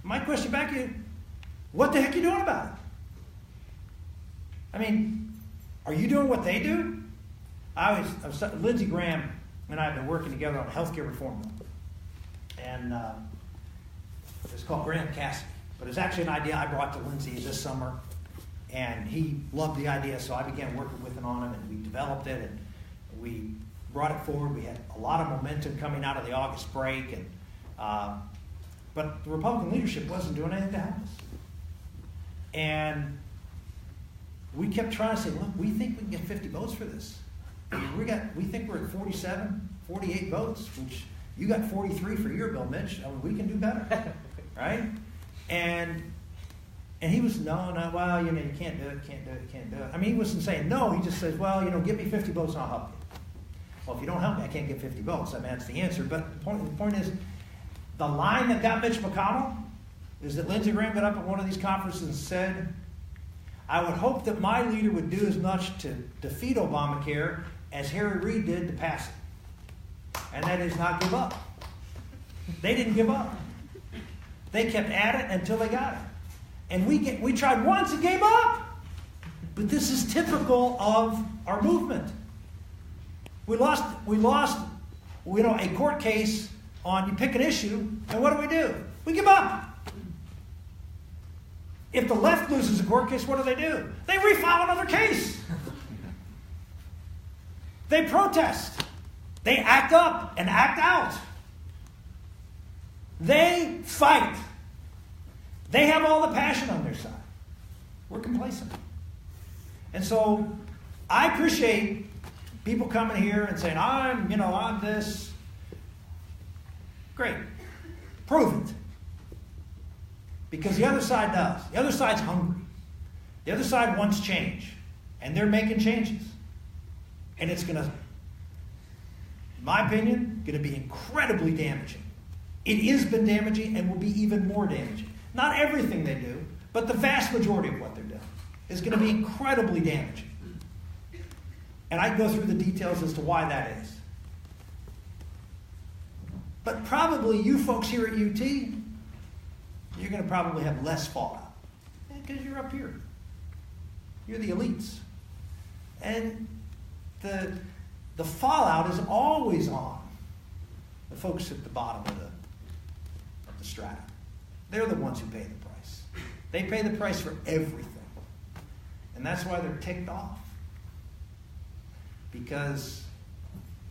B: My question back to you, what the heck are you doing about it? I mean, are you doing what they do? Lindsey Graham and I have been working together on a healthcare reform bill. And it's called Graham Cassidy. But it's actually an idea I brought to Lindsey this summer. And he loved the idea, so I began working with him on it, and we developed it, and we brought it forward. We had a lot of momentum coming out of the August break. But the Republican leadership wasn't doing anything to help us. And we kept trying to say, look, we think we can get 50 votes for this. I mean, we think we're at 47, 48 votes, which you got 43 for your bill, Mitch. I mean, we can do better, right? And he was, no, well, you can't do it. I mean, he wasn't saying no. He just says, well, give me 50 votes and I'll help you. Well, if you don't help me, I can't get 50 votes. I mean, that's the answer. But the point is, the line that got Mitch McConnell is that Lindsey Graham got up at one of these conferences and said, I would hope that my leader would do as much to defeat Obamacare as Harry Reid did to pass it. And that is not give up. They didn't give up. They kept at it until they got it. And we tried once and gave up. But this is typical of our movement. We lost a court case on you pick an issue, and what do? We give up. If the left loses a court case, what do? They refile another case. They protest. They act up and act out. They fight. They have all the passion on their side. We're complacent. And so I appreciate people coming here and saying, I'm this. Great. Prove it. Because the other side does. The other side's hungry. The other side wants change. And they're making changes. And it's going to, in my opinion, going to be incredibly damaging. It has been damaging and will be even more damaging. Not everything they do, but the vast majority of what they're doing is going to be incredibly damaging. And I can go through the details as to why that is. But probably you folks here at UT, you're going to probably have less fallout. Because you're up here. You're the elites. And the fallout is always on the folks at the bottom of the strata. They're the ones who pay the price. They pay the price for everything. And that's why they're ticked off. Because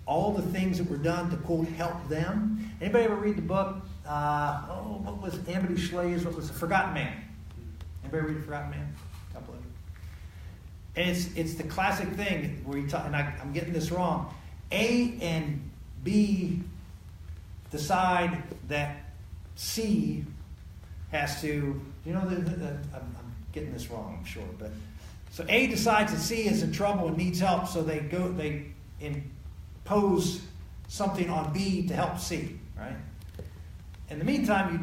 B: all the things that were done to, quote, help them. Anybody ever read the book, what was Amity Schleier's, what was The Forgotten Man? Anybody read The Forgotten Man? A couple of them. And it's the classic thing where you talk, and I'm getting this wrong. A and B decide that C has to, I'm getting this wrong, I'm sure, but so A decides that C is in trouble and needs help, so they impose something on B to help C, right? In the meantime,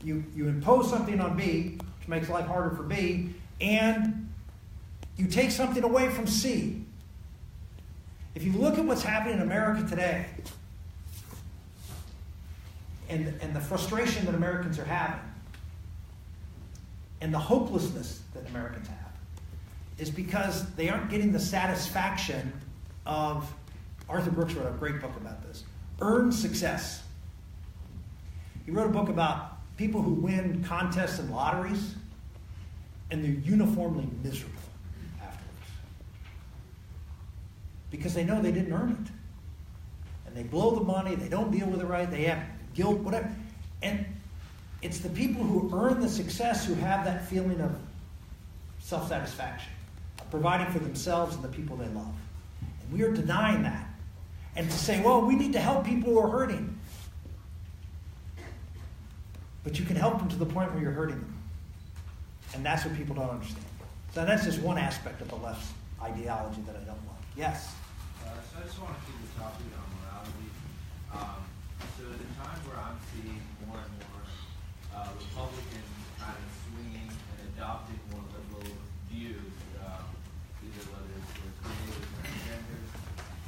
B: you impose something on B, which makes life harder for B, and you take something away from C. If you look at what's happening in America today, and the frustration that Americans are having, and the hopelessness that Americans have, is because they aren't getting the satisfaction of, Arthur Brooks wrote a great book about this, earned success. He wrote a book about people who win contests and lotteries, and they're uniformly miserable afterwards. Because they know they didn't earn it. And they blow the money, they don't deal with it right, they have guilt, whatever. And it's the people who earn the success who have that feeling of self-satisfaction, of providing for themselves and the people they love. And we are denying that. And to say, well, we need to help people who are hurting. But you can help them to the point where you're hurting them. And that's what people don't understand. So that's just one aspect of the left's ideology that I don't like. Yes?
I: So I just want to keep the topic on morality. So at a time where I'm seeing more and more Republicans kind of swinging and adopting more liberal views, either whether it's for gays or transgenders,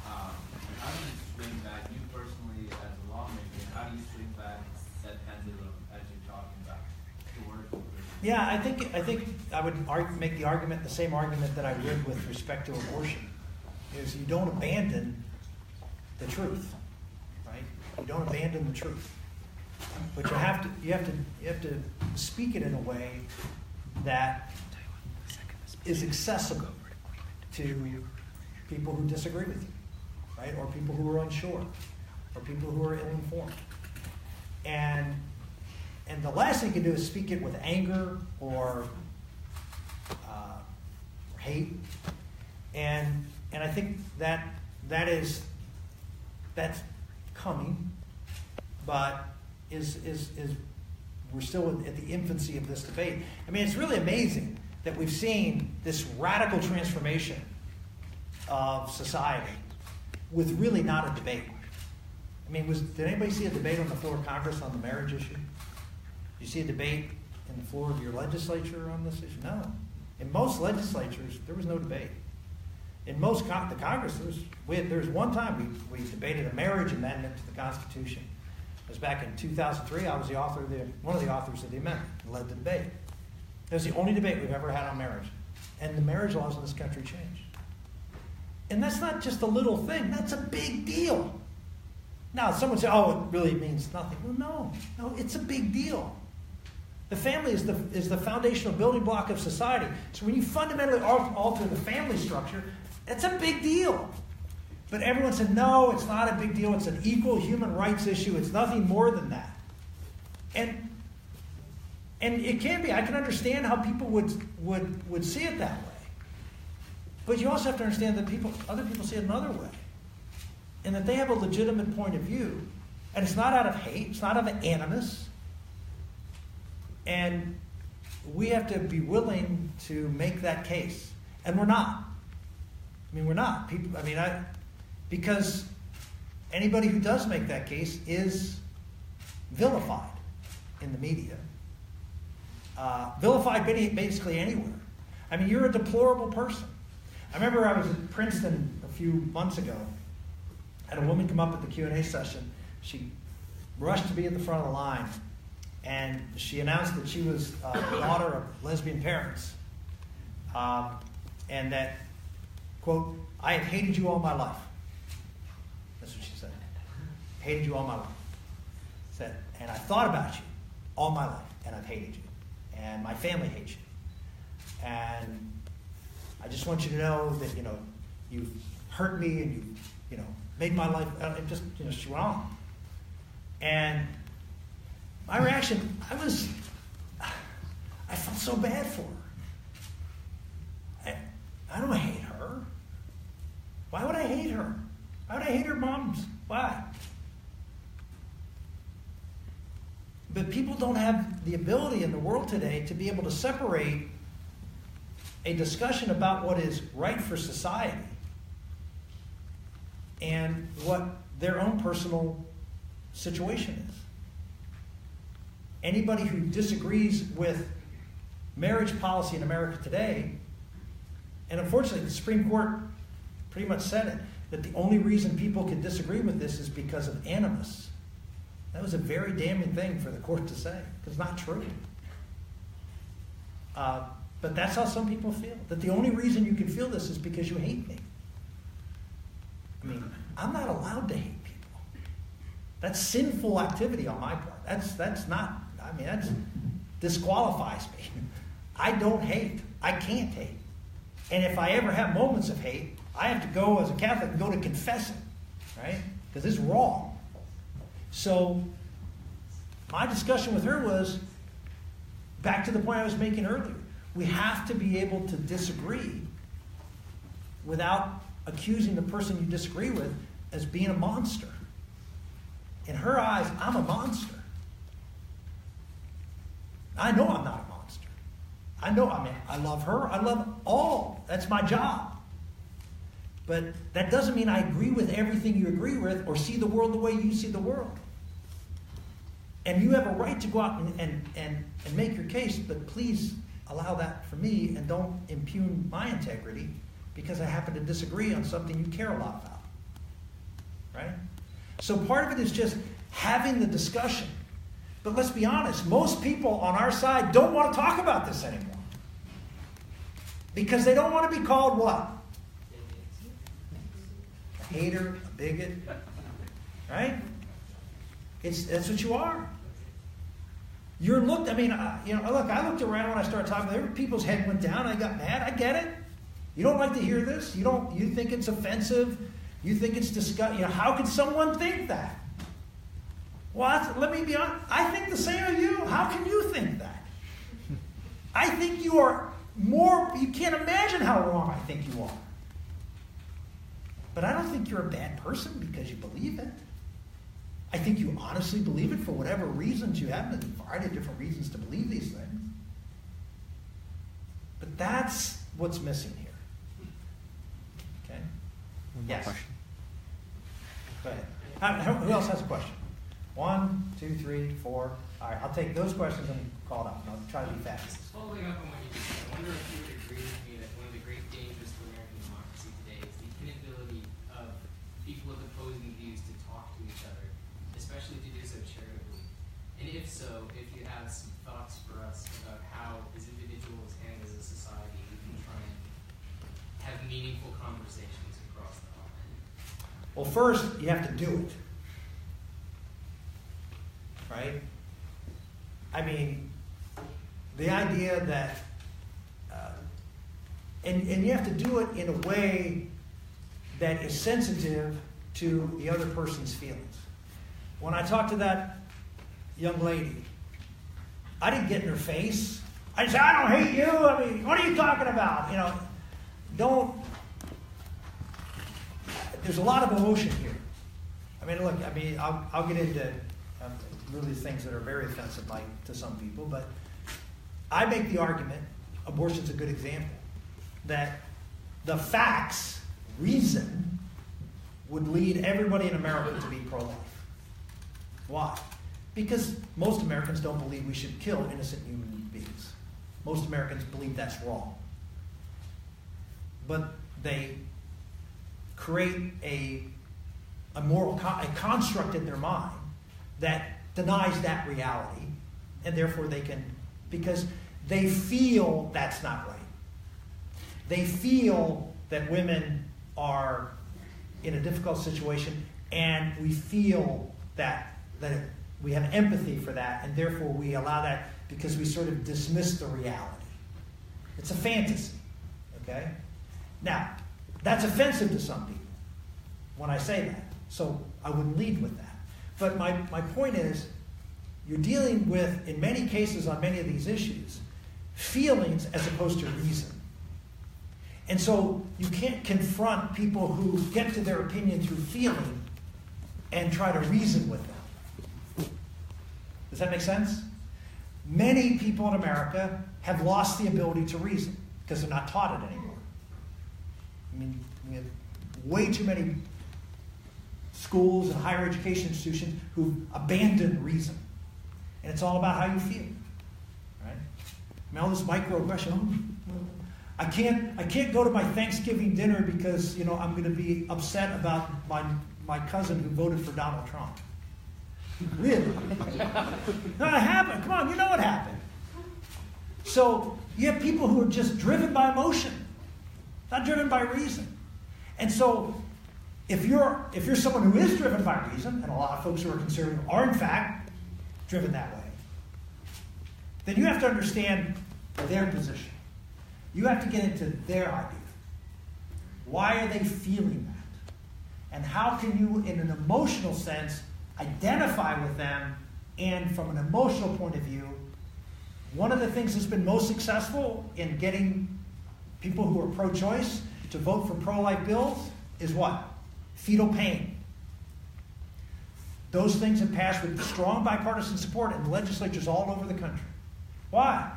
I: how do you swing back, you personally as a lawmaker, how do you swing back that pendulum as you're talking about the word?
B: Yeah, I think I would make the argument, the same argument that I would with respect to abortion, is you don't abandon the truth, right? You don't abandon the truth, but you have to speak it in a way that is accessible to people who disagree with you, right? Or people who are unsure, or people who are ill-informed, and the last thing you can do is speak it with anger or hate, and I think that's coming, but is we're still at the infancy of this debate. I mean, it's really amazing that we've seen this radical transformation of society with really not a debate. I mean, did anybody see a debate on the floor of Congress on the marriage issue? You see a debate in the floor of your legislature on this issue? No. In most legislatures, there was no debate. In most the Congress, there was one time we debated a marriage amendment to the Constitution. It was back in 2003. I was one of the authors of the amendment and led the debate. It was the only debate we've ever had on marriage. And the marriage laws in this country changed. And that's not just a little thing. That's a big deal. Now, someone say, oh, it really means nothing. Well, no, it's a big deal. The family is the foundational building block of society. So when you fundamentally alter the family structure, that's a big deal. But everyone said, no, it's not a big deal. It's an equal human rights issue. It's nothing more than that. And it can be. I can understand how people would see it that way. But you also have to understand that other people see it another way. And that they have a legitimate point of view. And it's not out of hate. It's not out of animus. And we have to be willing to make that case. And we're not. I mean, we're not. Because anybody who does make that case is vilified in the media. Vilified basically anywhere. I mean, you're a deplorable person. I remember I was at Princeton a few months ago. Had a woman come up at the Q&A session. She rushed to be at the front of the line. And she announced that she was the daughter of lesbian parents. And that, quote, I have hated you all my life. That's what she said. Hated you all my life. Said, and I thought about you all my life, and I've hated you. And my family hates you. And I just want you to know that, you've hurt me and you made my life, she went on. And my reaction, I felt so bad for her. I don't hate her. Why would I hate her? Why would I hate her moms? Why? But people don't have the ability in the world today to be able to separate a discussion about what is right for society and what their own personal situation is. Anybody who disagrees with marriage policy in America today, and unfortunately the Supreme Court pretty much said it, that the only reason people can disagree with this is because of animus. That was a very damning thing for the court to say, because it's not true. But that's how some people feel. That the only reason you can feel this is because you hate me. I mean, I'm not allowed to hate people. That's sinful activity on my part. That's not, I mean, that disqualifies me. I don't hate. I can't hate. And if I ever have moments of hate, I have to go as a Catholic and go to confess it, right? Because it's wrong. So my discussion with her was back to the point I was making earlier. We have to be able to disagree without accusing the person you disagree with as being a monster. In her eyes, I'm a monster. I know I'm not a monster. I know, I mean, I love her. I love all. That's my job. But that doesn't mean I agree with everything you agree with or see the world the way you see the world. And you have a right to go out and make your case, but please allow that for me and don't impugn my integrity because I happen to disagree on something you care a lot about. Right? So part of it is just having the discussion. But let's be honest, most people on our side don't want to talk about this anymore. Because they don't want to be called what? A hater, a bigot. Right? That's what you are. You're looked, I mean, look, I looked around when I started talking, people's head went down, I got mad, I get it. You don't like to hear this, you think it's offensive, you think it's disgusting, how can someone think that? Well, let me be honest, I think the same of you, how can you think that? I think you are you can't imagine how wrong I think you are. But I don't think you're a bad person because you believe it. I think you honestly believe it for whatever reasons you have. There's a variety of different reasons to believe these things. But that's what's missing here. Okay? Yes.
J: Question.
B: Go ahead. Who else has a question? 1, 2, 3, 4. All right, I'll take those questions and call it up. And I'll try to be fast.
K: Following up on what you just said, I wonder if you would agree with me that one of the great dangers to American democracy today is the inability of people with opposing views to talk to each other, especially to do so charitably. And if so, if you have some thoughts for us about how, as individuals and as a society, we can try and have meaningful conversations across the aisle.
B: Well, first, you have to do it. Right? I mean, the idea that, and you have to do it in a way that is sensitive to the other person's feelings. When I talked to that young lady, I didn't get in her face. I didn't say, I don't hate you. I mean, what are you talking about? There's a lot of emotion here. I mean, look, I'll get into really things that are very offensive to some people, but I make the argument, abortion's a good example, that the facts, reason, would lead everybody in America to be pro-life. Why? Because most Americans don't believe we should kill innocent human beings. Most Americans believe that's wrong. But they create a construct in their mind that denies that reality, and therefore because they feel that's not right. They feel that women are in a difficult situation, and we feel that we have empathy for that, and therefore we allow that because we sort of dismiss the reality. It's a fantasy, okay? Now, that's offensive to some people when I say that, so I wouldn't lead with that. But my point is, you're dealing with, in many cases on many of these issues, feelings as opposed to reason. And so you can't confront people who get to their opinion through feeling and try to reason with them. Does that make sense? Many people in America have lost the ability to reason because they're not taught it anymore. I mean, we have way too many schools and higher education institutions who've abandoned reason. And it's all about how you feel. Right? I mean, all this microaggression. I can't go to my Thanksgiving dinner because, I'm going to be upset about my cousin who voted for Donald Trump. Really? No, it happened. Come on, you know what happened. So you have people who are just driven by emotion, not driven by reason. And so if you're someone who is driven by reason, and a lot of folks who are conservative are in fact driven that way, then you have to understand their position. You have to get into their idea. Why are they feeling that? And how can you, in an emotional sense, identify with them? And from an emotional point of view, one of the things that's been most successful in getting people who are pro-choice to vote for pro-life bills is what? Fetal pain. Those things have passed with strong bipartisan support in legislatures all over the country. Why?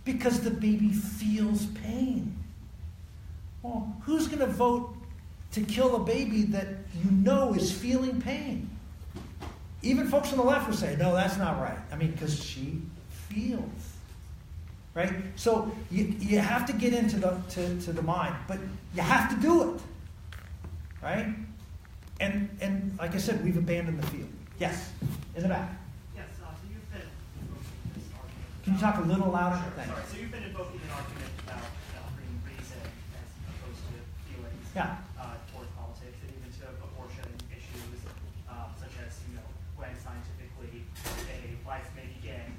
B: Because the baby feels pain. Well, who's going to vote to kill a baby that you know is feeling pain? Even folks on the left will say, no, that's not right. I mean, because she feels. Right? So you have to get into the mind, but you have to do it. Right? And like I said, we've abandoned the field. Yes, in the back.
J: Yes, so you've been invoking this argument.
B: Can you talk a little louder?
J: Sure,
B: Thanks.
J: sorry. So you've been invoking an argument about bringing reason as opposed to feelings towards politics, and even to abortion issues, such as when scientifically a life may begin.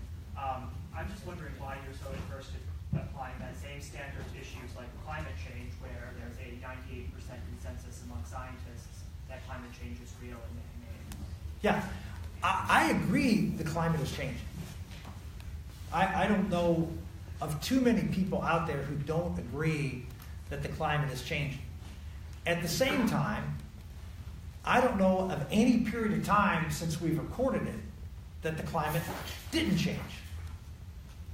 J: I'm just wondering why you're so adverse to applying that same standard to issues like climate change, where there's a 98% consensus among scientists that climate change is real and man-made.
B: Yeah, I agree the climate is changing. I don't know of too many people out there who don't agree that the climate is changing. At the same time, I don't know of any period of time since we've recorded it that the climate didn't change.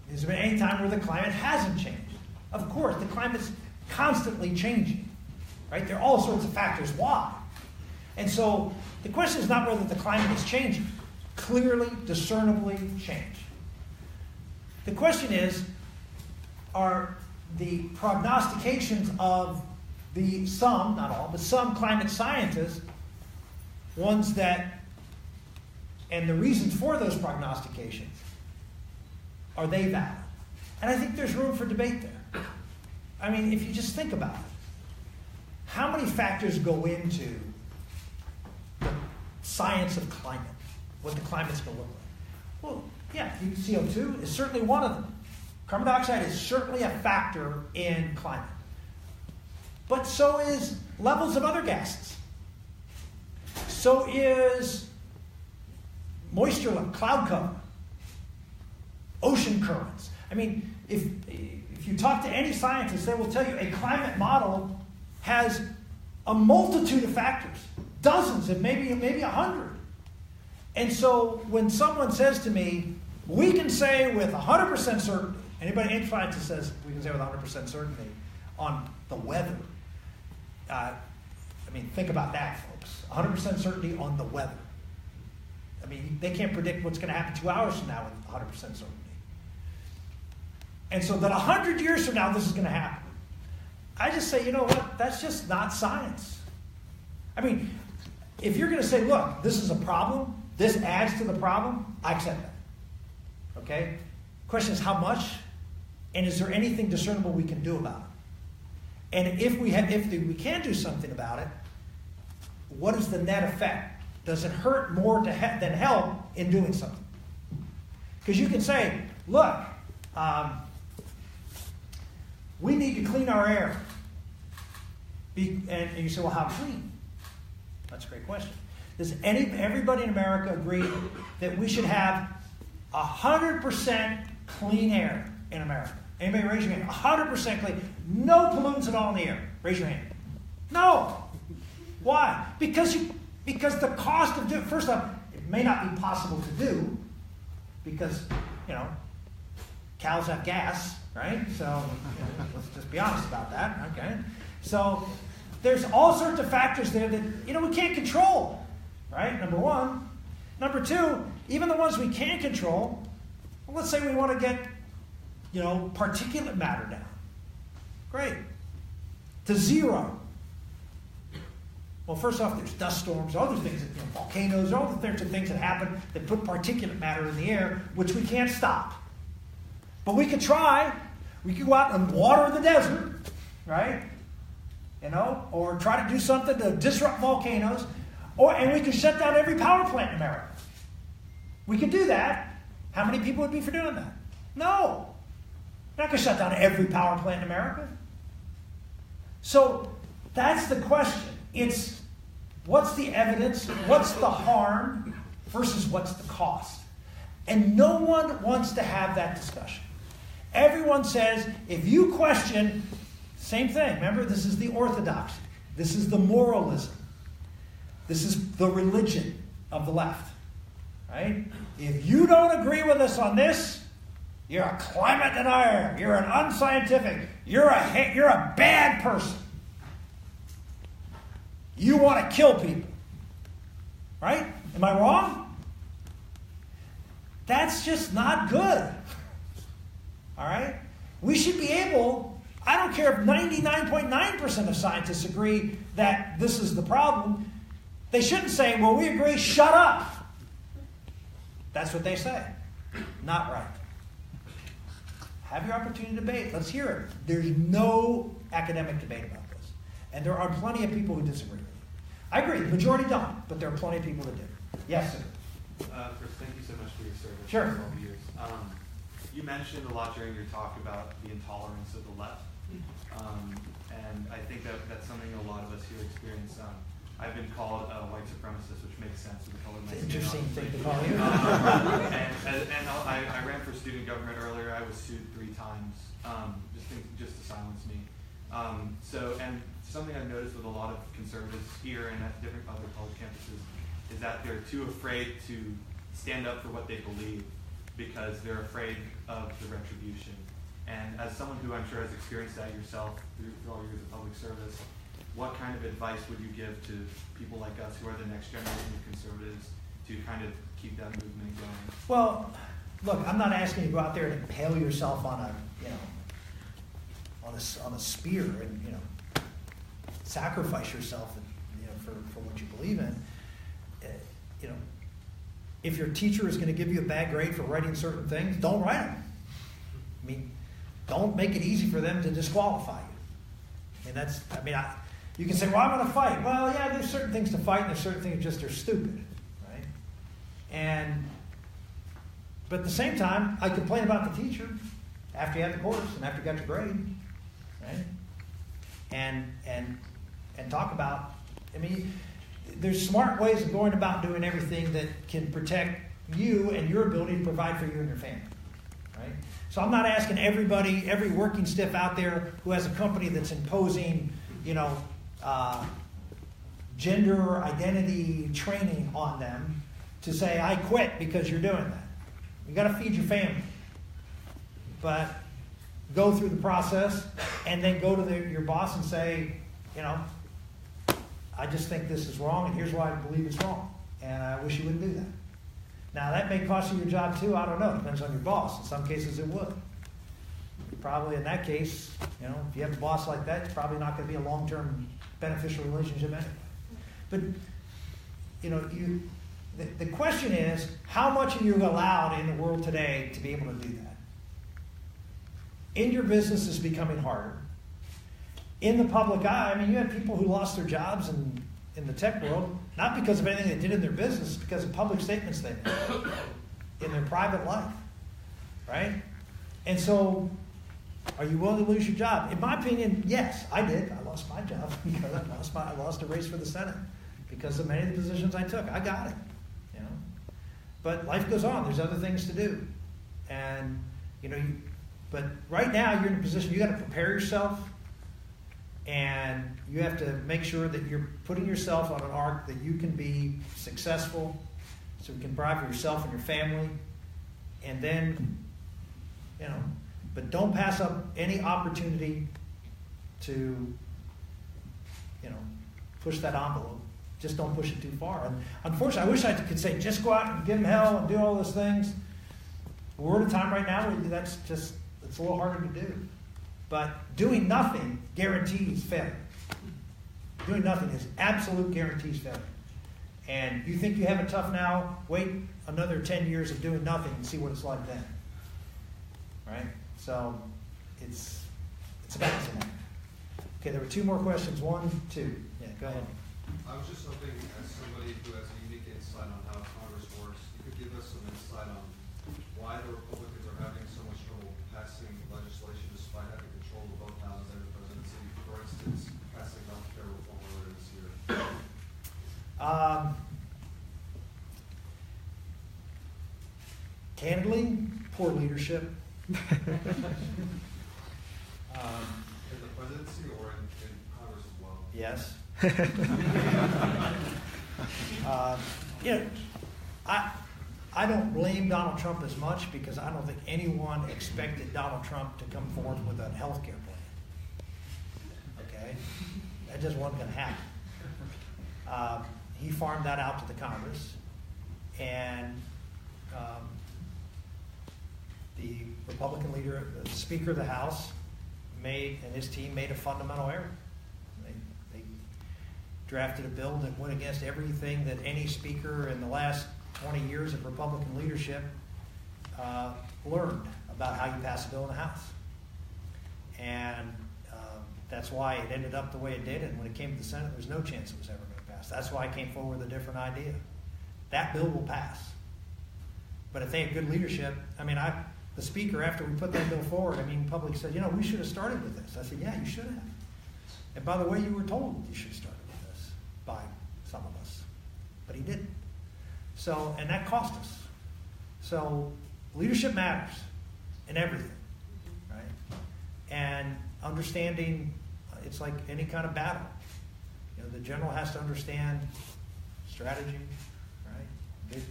B: There's been any time where the climate hasn't changed. Of course, the climate's constantly changing, right? There are all sorts of factors why. And so the question is not whether the climate is changing. Clearly, discernibly change. The question is, are the prognostications of some, not all, but some climate scientists, ones that, and the reasons for those prognostications, are they valid? And I think there's room for debate there. I mean, if you just think about it, how many factors go into the science of climate, what the climate's going to look like? Well, yeah, CO2 is certainly one of them. Carbon dioxide is certainly a factor in climate. But so is levels of other gases. So is moisture level, cloud cover, ocean currents. I mean, if you talk to any scientist, they will tell you a climate model has a multitude of factors, dozens and maybe 100. And so when someone says to me, we can say with 100% certainty, any scientist says we can say with 100% certainty on the weather. I mean, think about that, folks. 100% certainty on the weather. I mean, they can't predict what's going to happen 2 hours from now with 100% certainty. And so that 100 years from now, this is going to happen. I just say, you know what? That's just not science. I mean, if you're going to say, look, this is a problem, this adds to the problem, I accept that. Okay? Question is how much, and is there anything discernible we can do about it? And if we can do something about it, what is the net effect? Does it hurt more than help in doing something? Because you can say, look, we need to clean our air. And you say, well, how clean? That's a great question. Does everybody in America agree that we should have 100% clean air in America? Anybody raise your hand? 100% clean. No pollutants at all in the air. Raise your hand. No. Why? Because the cost of doing, first off, it may not be possible to do because, cows have gas, right? So let's just be honest about that, okay? So there's all sorts of factors there that, we can't control, right? Number one. Number two, even the ones we can control, well, let's say we want to get, particulate matter down. Great. To zero. Well, first off, there's dust storms, other things, volcanoes, all the sorts of things that happen that put particulate matter in the air, which we can't stop. But we could try. We could go out and water the desert, right? Or try to do something to disrupt volcanoes. And we could shut down every power plant in America. We could do that. How many people would be for doing that? No. We're not going to shut down every power plant in America. So that's the question. It's what's the evidence, what's the harm, versus what's the cost. And no one wants to have that discussion. Everyone says, if you question, same thing. Remember, this is the orthodoxy. This is the moralism. This is the religion of the left. Right? If you don't agree with us on this, you're a climate denier. You're an unscientific. You're a bad person. You want to kill people. Right? Am I wrong? That's just not good. All right? We should be able, I don't care if 99.9% of scientists agree that this is the problem. They shouldn't say, well, we agree, shut up. That's what they say. Not right. Have your opportunity to debate. Let's hear it. There's no academic debate about this. And there are plenty of people who disagree with it. I agree, the majority don't, but there are plenty of people that do. Yes, sir.
L: Chris, thank you so much for your service
B: Sure.
L: for all the years. You mentioned a lot during your talk about the intolerance of the left. And I think that's something a lot of us here experience. I've been called a white supremacist, which makes sense with the color of my skin.
B: Interesting thing to call you.
L: and I ran for student government earlier. I was sued 3 times just to silence me. And something I've noticed with a lot of conservatives here and at different other college campuses is that they're too afraid to stand up for what they believe because they're afraid of the retribution. And as someone who I'm sure has experienced that yourself through all years of public service, what kind of advice would you give to people like us who are the next generation of conservatives to kind of keep that movement going?
B: Well, look, I'm not asking you to go out there and impale yourself on a spear and sacrifice yourself for what you believe in. If your teacher is going to give you a bad grade for writing certain things, don't write them. I mean, don't make it easy for them to disqualify you. And you can say, well, I'm going to fight. Well, yeah, there's certain things to fight, and there's certain things just are stupid, right? But at the same time, I complain about the teacher after you had the course and after you got your grade, right? And talk about, there's smart ways of going about doing everything that can protect you and your ability to provide for you and your family, right? So I'm not asking everybody, every working stiff out there who has a company that's imposing, gender identity training on them to say, I quit because you're doing that. You got to feed your family. But go through the process and then go to your boss and say, I just think this is wrong and here's why I believe it's wrong. And I wish you wouldn't do that. Now, that may cost you your job too. I don't know. It depends on your boss. In some cases, it would. Probably in that case, if you have a boss like that, it's probably not going to be a long-term beneficial relationship anyway. But, the question is, how much are you allowed in the world today to be able to do that? In your business is becoming harder. In the public eye, you have people who lost their jobs in the tech world, not because of anything they did in their business, because of public statements they made in their private life, right? And so, are you willing to lose your job? In my opinion, yes, I did. I lost my job because I lost a race for the Senate because of many of the positions I took. I got it, But life goes on. There's other things to do, and but right now you're in a position you got to prepare yourself. And you have to make sure that you're putting yourself on an arc that you can be successful so you can provide for yourself and your family. And then, but don't pass up any opportunity to, push that envelope. Just don't push it too far. And unfortunately, I wish I could say, just go out and give them hell and do all those things. We're at a time right now where it's a little harder to do. But doing nothing guarantees failure. Doing nothing is absolute guarantees failure. And you think you have it tough now, wait another 10 years of doing nothing and see what it's like then. right? So it's a balancing act. Okay, there were two more questions. One, two. Yeah, go ahead.
G: I was just hoping, as somebody who has a unique insight on how Congress works, you could give us some insight on why the Republicans are having so much trouble passing legislation despite having control of both houses and the presidency. For instance, passing healthcare reform earlier this year.
B: Candidly, poor leadership.
G: In the presidency or in Congress as well?
B: Yes. I don't blame Donald Trump as much because I don't think anyone expected Donald Trump to come forward with a health care plan. Okay? That just wasn't going to happen. He farmed that out to the Congress, and the Republican leader, the Speaker of the House, and his team made a fundamental error. They drafted a bill that went against everything that any speaker in the last 20 years of Republican leadership learned about how you pass a bill in the House. And that's why it ended up the way it did, and when it came to the Senate, there was no chance it was ever going to pass. That's why I came forward with a different idea. That bill will pass. But if they have good leadership, the Speaker, after we put that bill forward, the public said, we should have started with this. I said, yeah, you should have. And by the way, you were told you should have started with this by some of us. But he didn't. So, and that cost us. So, leadership matters in everything, right? And understanding, it's like any kind of battle. The general has to understand strategy, right?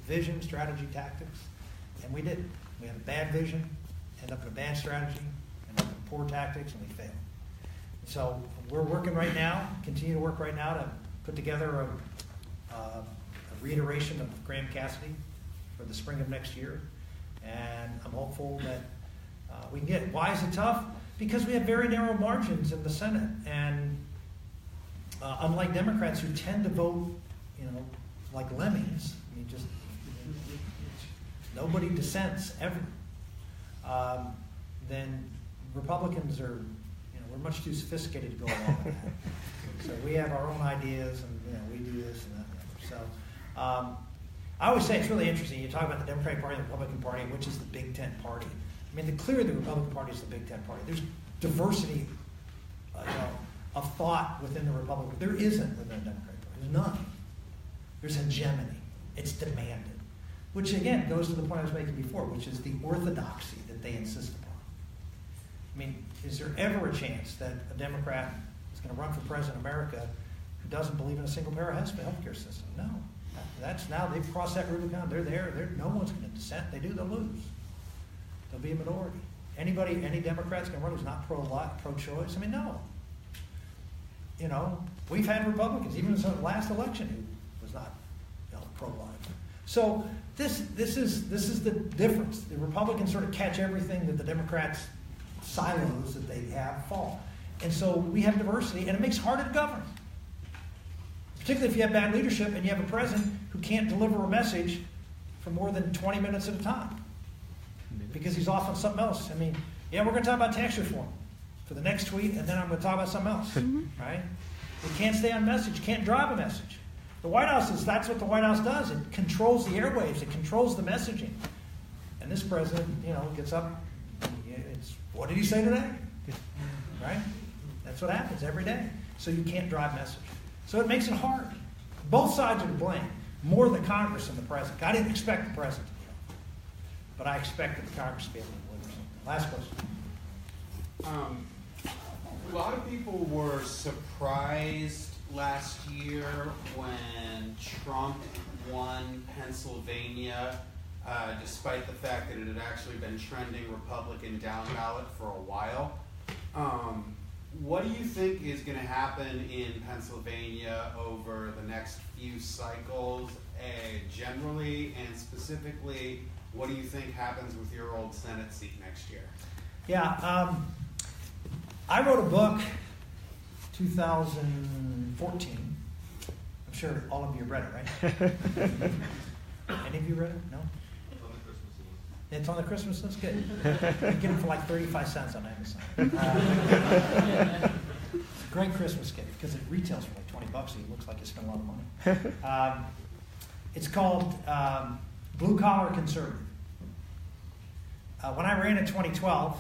B: Vision, strategy, tactics. And we didn't. We had a bad vision, end up in a bad strategy, end up in poor tactics, and we failed. So we're working right now, continue to work right now to put together a reiteration of Graham Cassidy for the spring of next year. And I'm hopeful that we can get it. Why is it tough? Because we have very narrow margins in the Senate. And unlike Democrats who tend to vote, like lemmings, nobody dissents ever. Then Republicans are, we're much too sophisticated to go along with that. So we have our own ideas, and we do this and that. And so I always say it's really interesting. You talk about the Democratic Party and the Republican Party, which is the Big Tent party. Clearly the Republican Party is the Big Tent party. There's diversity, of thought within the Republican. There isn't within the Democratic Party. There's none. There's hegemony. It's demanded. Which again goes to the point I was making before, which is the orthodoxy that they insist upon. Is there ever a chance that a Democrat is going to run for president of America who doesn't believe in a single payer health care system? No. That's now they've crossed that Rubicon. They're there. No one's going to dissent. They do, they'll lose. They'll be a minority. Any Democrats can run who's not pro-life, pro-choice? No. We've had Republicans, even in the last election, who was not pro-life. So this is the difference. The Republicans sort of catch everything that the Democrats' silos that they have fall. And so we have diversity, and it makes it harder to govern. Particularly if you have bad leadership and you have a president who can't deliver a message for more than 20 minutes at a time because he's off on something else. We're going to talk about tax reform for the next tweet, and then I'm going to talk about something else, right? We can't stay on message, can't drive a message. The White House that's what the White House does. It controls the airwaves. It controls the messaging. And this president, gets up. What did he say today? Right? That's what happens every day. So you can't drive message. So it makes it hard. Both sides are to blame. More the Congress than the president. I didn't expect the president to be able, but I expected the Congress to be able to deliver something. Last question.
M: A lot of people were surprised last year when Trump won Pennsylvania, despite the fact that it had actually been trending Republican down ballot for a while. What do you think is going to happen in Pennsylvania over the next few cycles, generally, and specifically, what do you think happens with your old Senate seat next year?
B: Yeah, I wrote a book 2014. I'm sure all of you read it, right? Any of you read it? No? It's on the Christmas list? Good. You get them for like 35 cents on Amazon. It's a great Christmas gift because it retails for like 20 bucks, so it looks like you spent a lot of money. It's called Blue Collar Conservative. When I ran in 2012,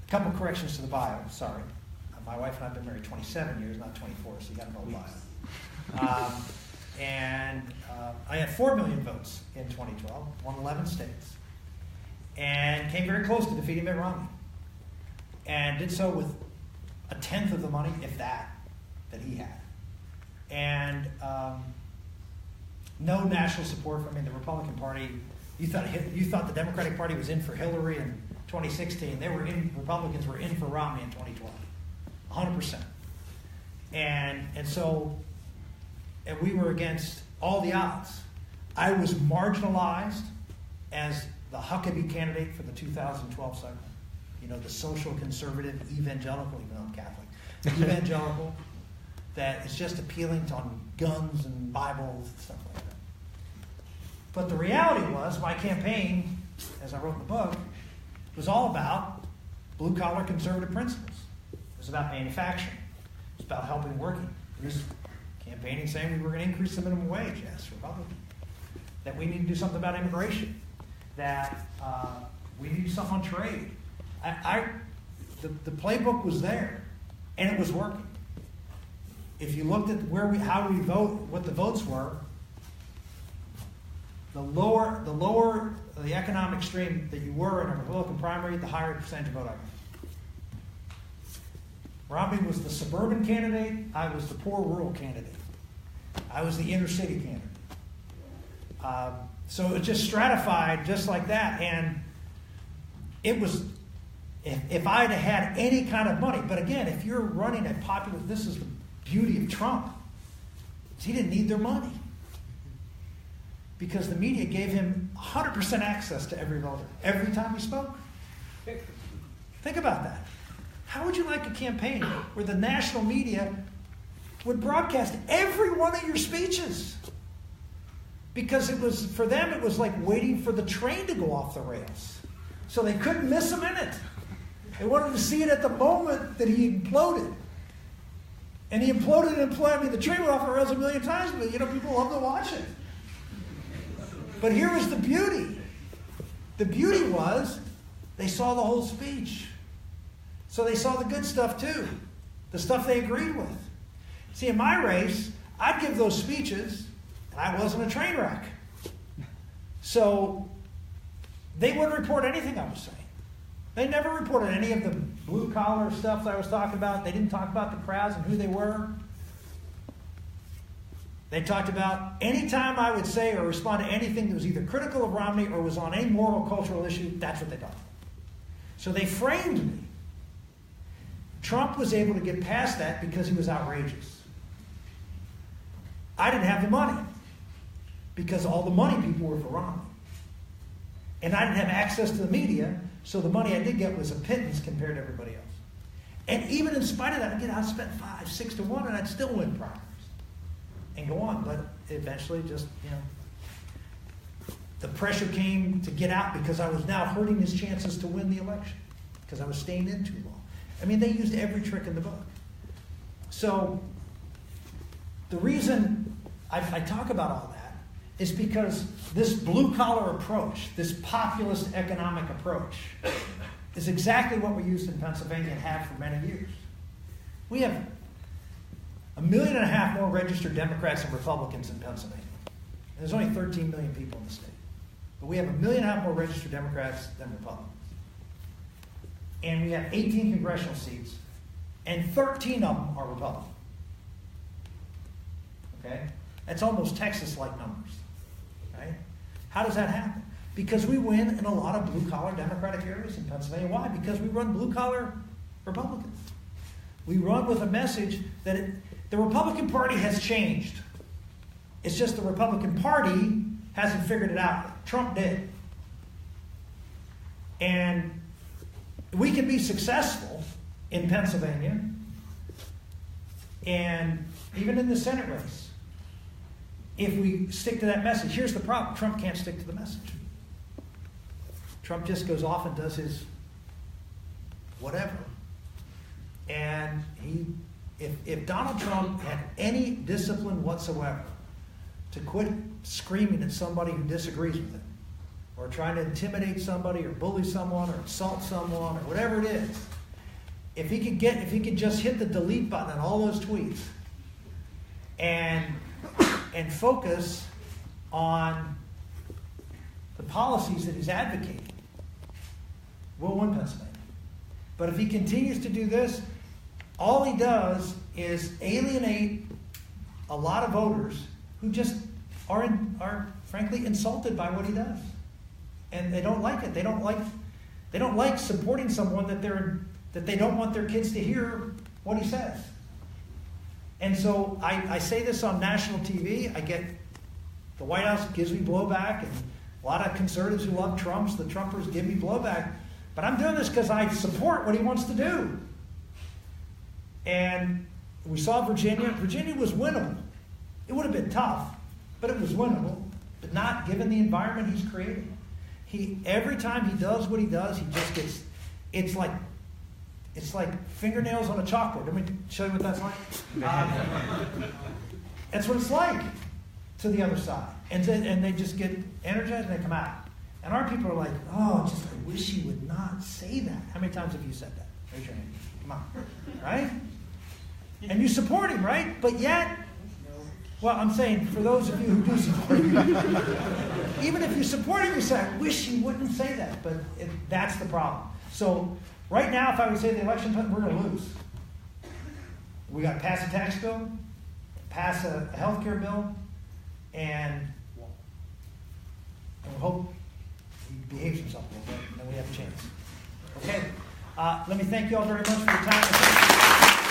B: a couple corrections to the bio, sorry. My wife and I have been married 27 years, not 24, so you got to know the bio. I had 4 million votes in 2012, won 11 states, and came very close to defeating Mitt Romney. And did so with a tenth of the money, if that he had. And no national support from the Republican Party. You thought the Democratic Party was in for Hillary in 2016. Republicans were in for Romney in 2012, 100%. And so we were against all the odds. I was marginalized as the Huckabee candidate for the 2012 cycle. The social conservative evangelical, even though I'm Catholic, evangelical that is just appealing on guns and Bibles and stuff like that. But the reality was my campaign, as I wrote in the book, was all about blue-collar conservative principles. It was about manufacturing. It was about helping working. It was campaigning saying we were going to increase the minimum wage. Yes, Republican. That we need to do something about immigration. That we need to do something on trade. The playbook was there, and it was working. If you looked at how we vote, what the votes were, the lower the economic stream that you were in a Republican primary, the higher percentage of vote I got. Romney was the suburban candidate. I was the poor rural candidate. I was the inner city candidate. So it just stratified just like that, and it was. If I'd had any kind of money, but again, if you're running a popular, this is the beauty of Trump, he didn't need their money. Because the media gave him 100% access to every voter, every time he spoke. Think about that. How would you like a campaign where the national media would broadcast every one of your speeches? Because for them, it was like waiting for the train to go off the rails. So they couldn't miss a minute. They wanted to see it at the moment that he imploded. And he imploded and imploded. I mean, the train went off the rails a million times, but people love to watch it. But here was the beauty. The beauty was they saw the whole speech. So they saw the good stuff too. The stuff they agreed with. See, in my race, I'd give those speeches, and I wasn't a train wreck. So they wouldn't report anything I was saying. They never reported any of the blue-collar stuff that I was talking about. They didn't talk about the crowds and who they were. They talked about any time I would say or respond to anything that was either critical of Romney or was on any moral cultural issue, that's what they talked about. So they framed me. Trump was able to get past that because he was outrageous. I didn't have the money because all the money people were for Romney. And I didn't have access to the media, so the money I did get was a pittance compared to everybody else. And even in spite of that, I'd get outspent 5-6 to 1, and I'd still win primaries and go on. But eventually, the pressure came to get out because I was now hurting his chances to win the election because I was staying in too long. I mean, they used every trick in the book. So the reason I talk about all that is because this blue-collar approach, this populist economic approach, is exactly what we used in Pennsylvania and have for many years. We have 1.5 million more registered Democrats and Republicans in Pennsylvania. And there's only 13 million people in the state. But we have 1.5 million more registered Democrats than Republicans. And we have 18 congressional seats, and 13 of them are Republican. Okay? That's almost Texas-like numbers. Right? How does that happen? Because we win in a lot of blue-collar Democratic areas in Pennsylvania. Why? Because we run blue-collar Republicans. We run with a message that the Republican Party has changed. It's just the Republican Party hasn't figured it out. Trump did. And we can be successful in Pennsylvania and even in the Senate race if we stick to that message. Here's the problem. Trump can't stick to the message. Trump just goes off and does his whatever. And if Donald Trump had any discipline whatsoever to quit screaming at somebody who disagrees with him, or trying to intimidate somebody, or bully someone, or insult someone, or whatever it is, if he could just hit the delete button on all those tweets and focus on the policies that he's advocating, we'll win Pennsylvania. But if he continues to do this, all he does is alienate a lot of voters who just are frankly insulted by what he does, and they don't like it. They don't like supporting someone that they don't want their kids to hear what he says. And so I say this on national TV. The White House gives me blowback, and a lot of conservatives who love the Trumpers give me blowback. But I'm doing this because I support what he wants to do. And we saw Virginia. Virginia was winnable. It would have been tough, but it was winnable. But not given the environment he's creating. Every time he does what he does, he just gets. It's like fingernails on a chalkboard. Let me show you what that's like. That's what it's like to the other side. And they just get energized and they come out. And our people are like, oh, I wish he would not say that. How many times have you said that? Raise your hand. Come on. Right? And you support him, right? But yet, well, I'm saying for those of you who do support him, even if you support him, you say, I wish he wouldn't say that. But that's the problem. So right now, if I would say the election, we're going to lose. We got to pass a tax bill, pass a health care bill, and we hope he behaves himself a little bit, and then we have a chance. Okay? Let me thank you all very much for your time.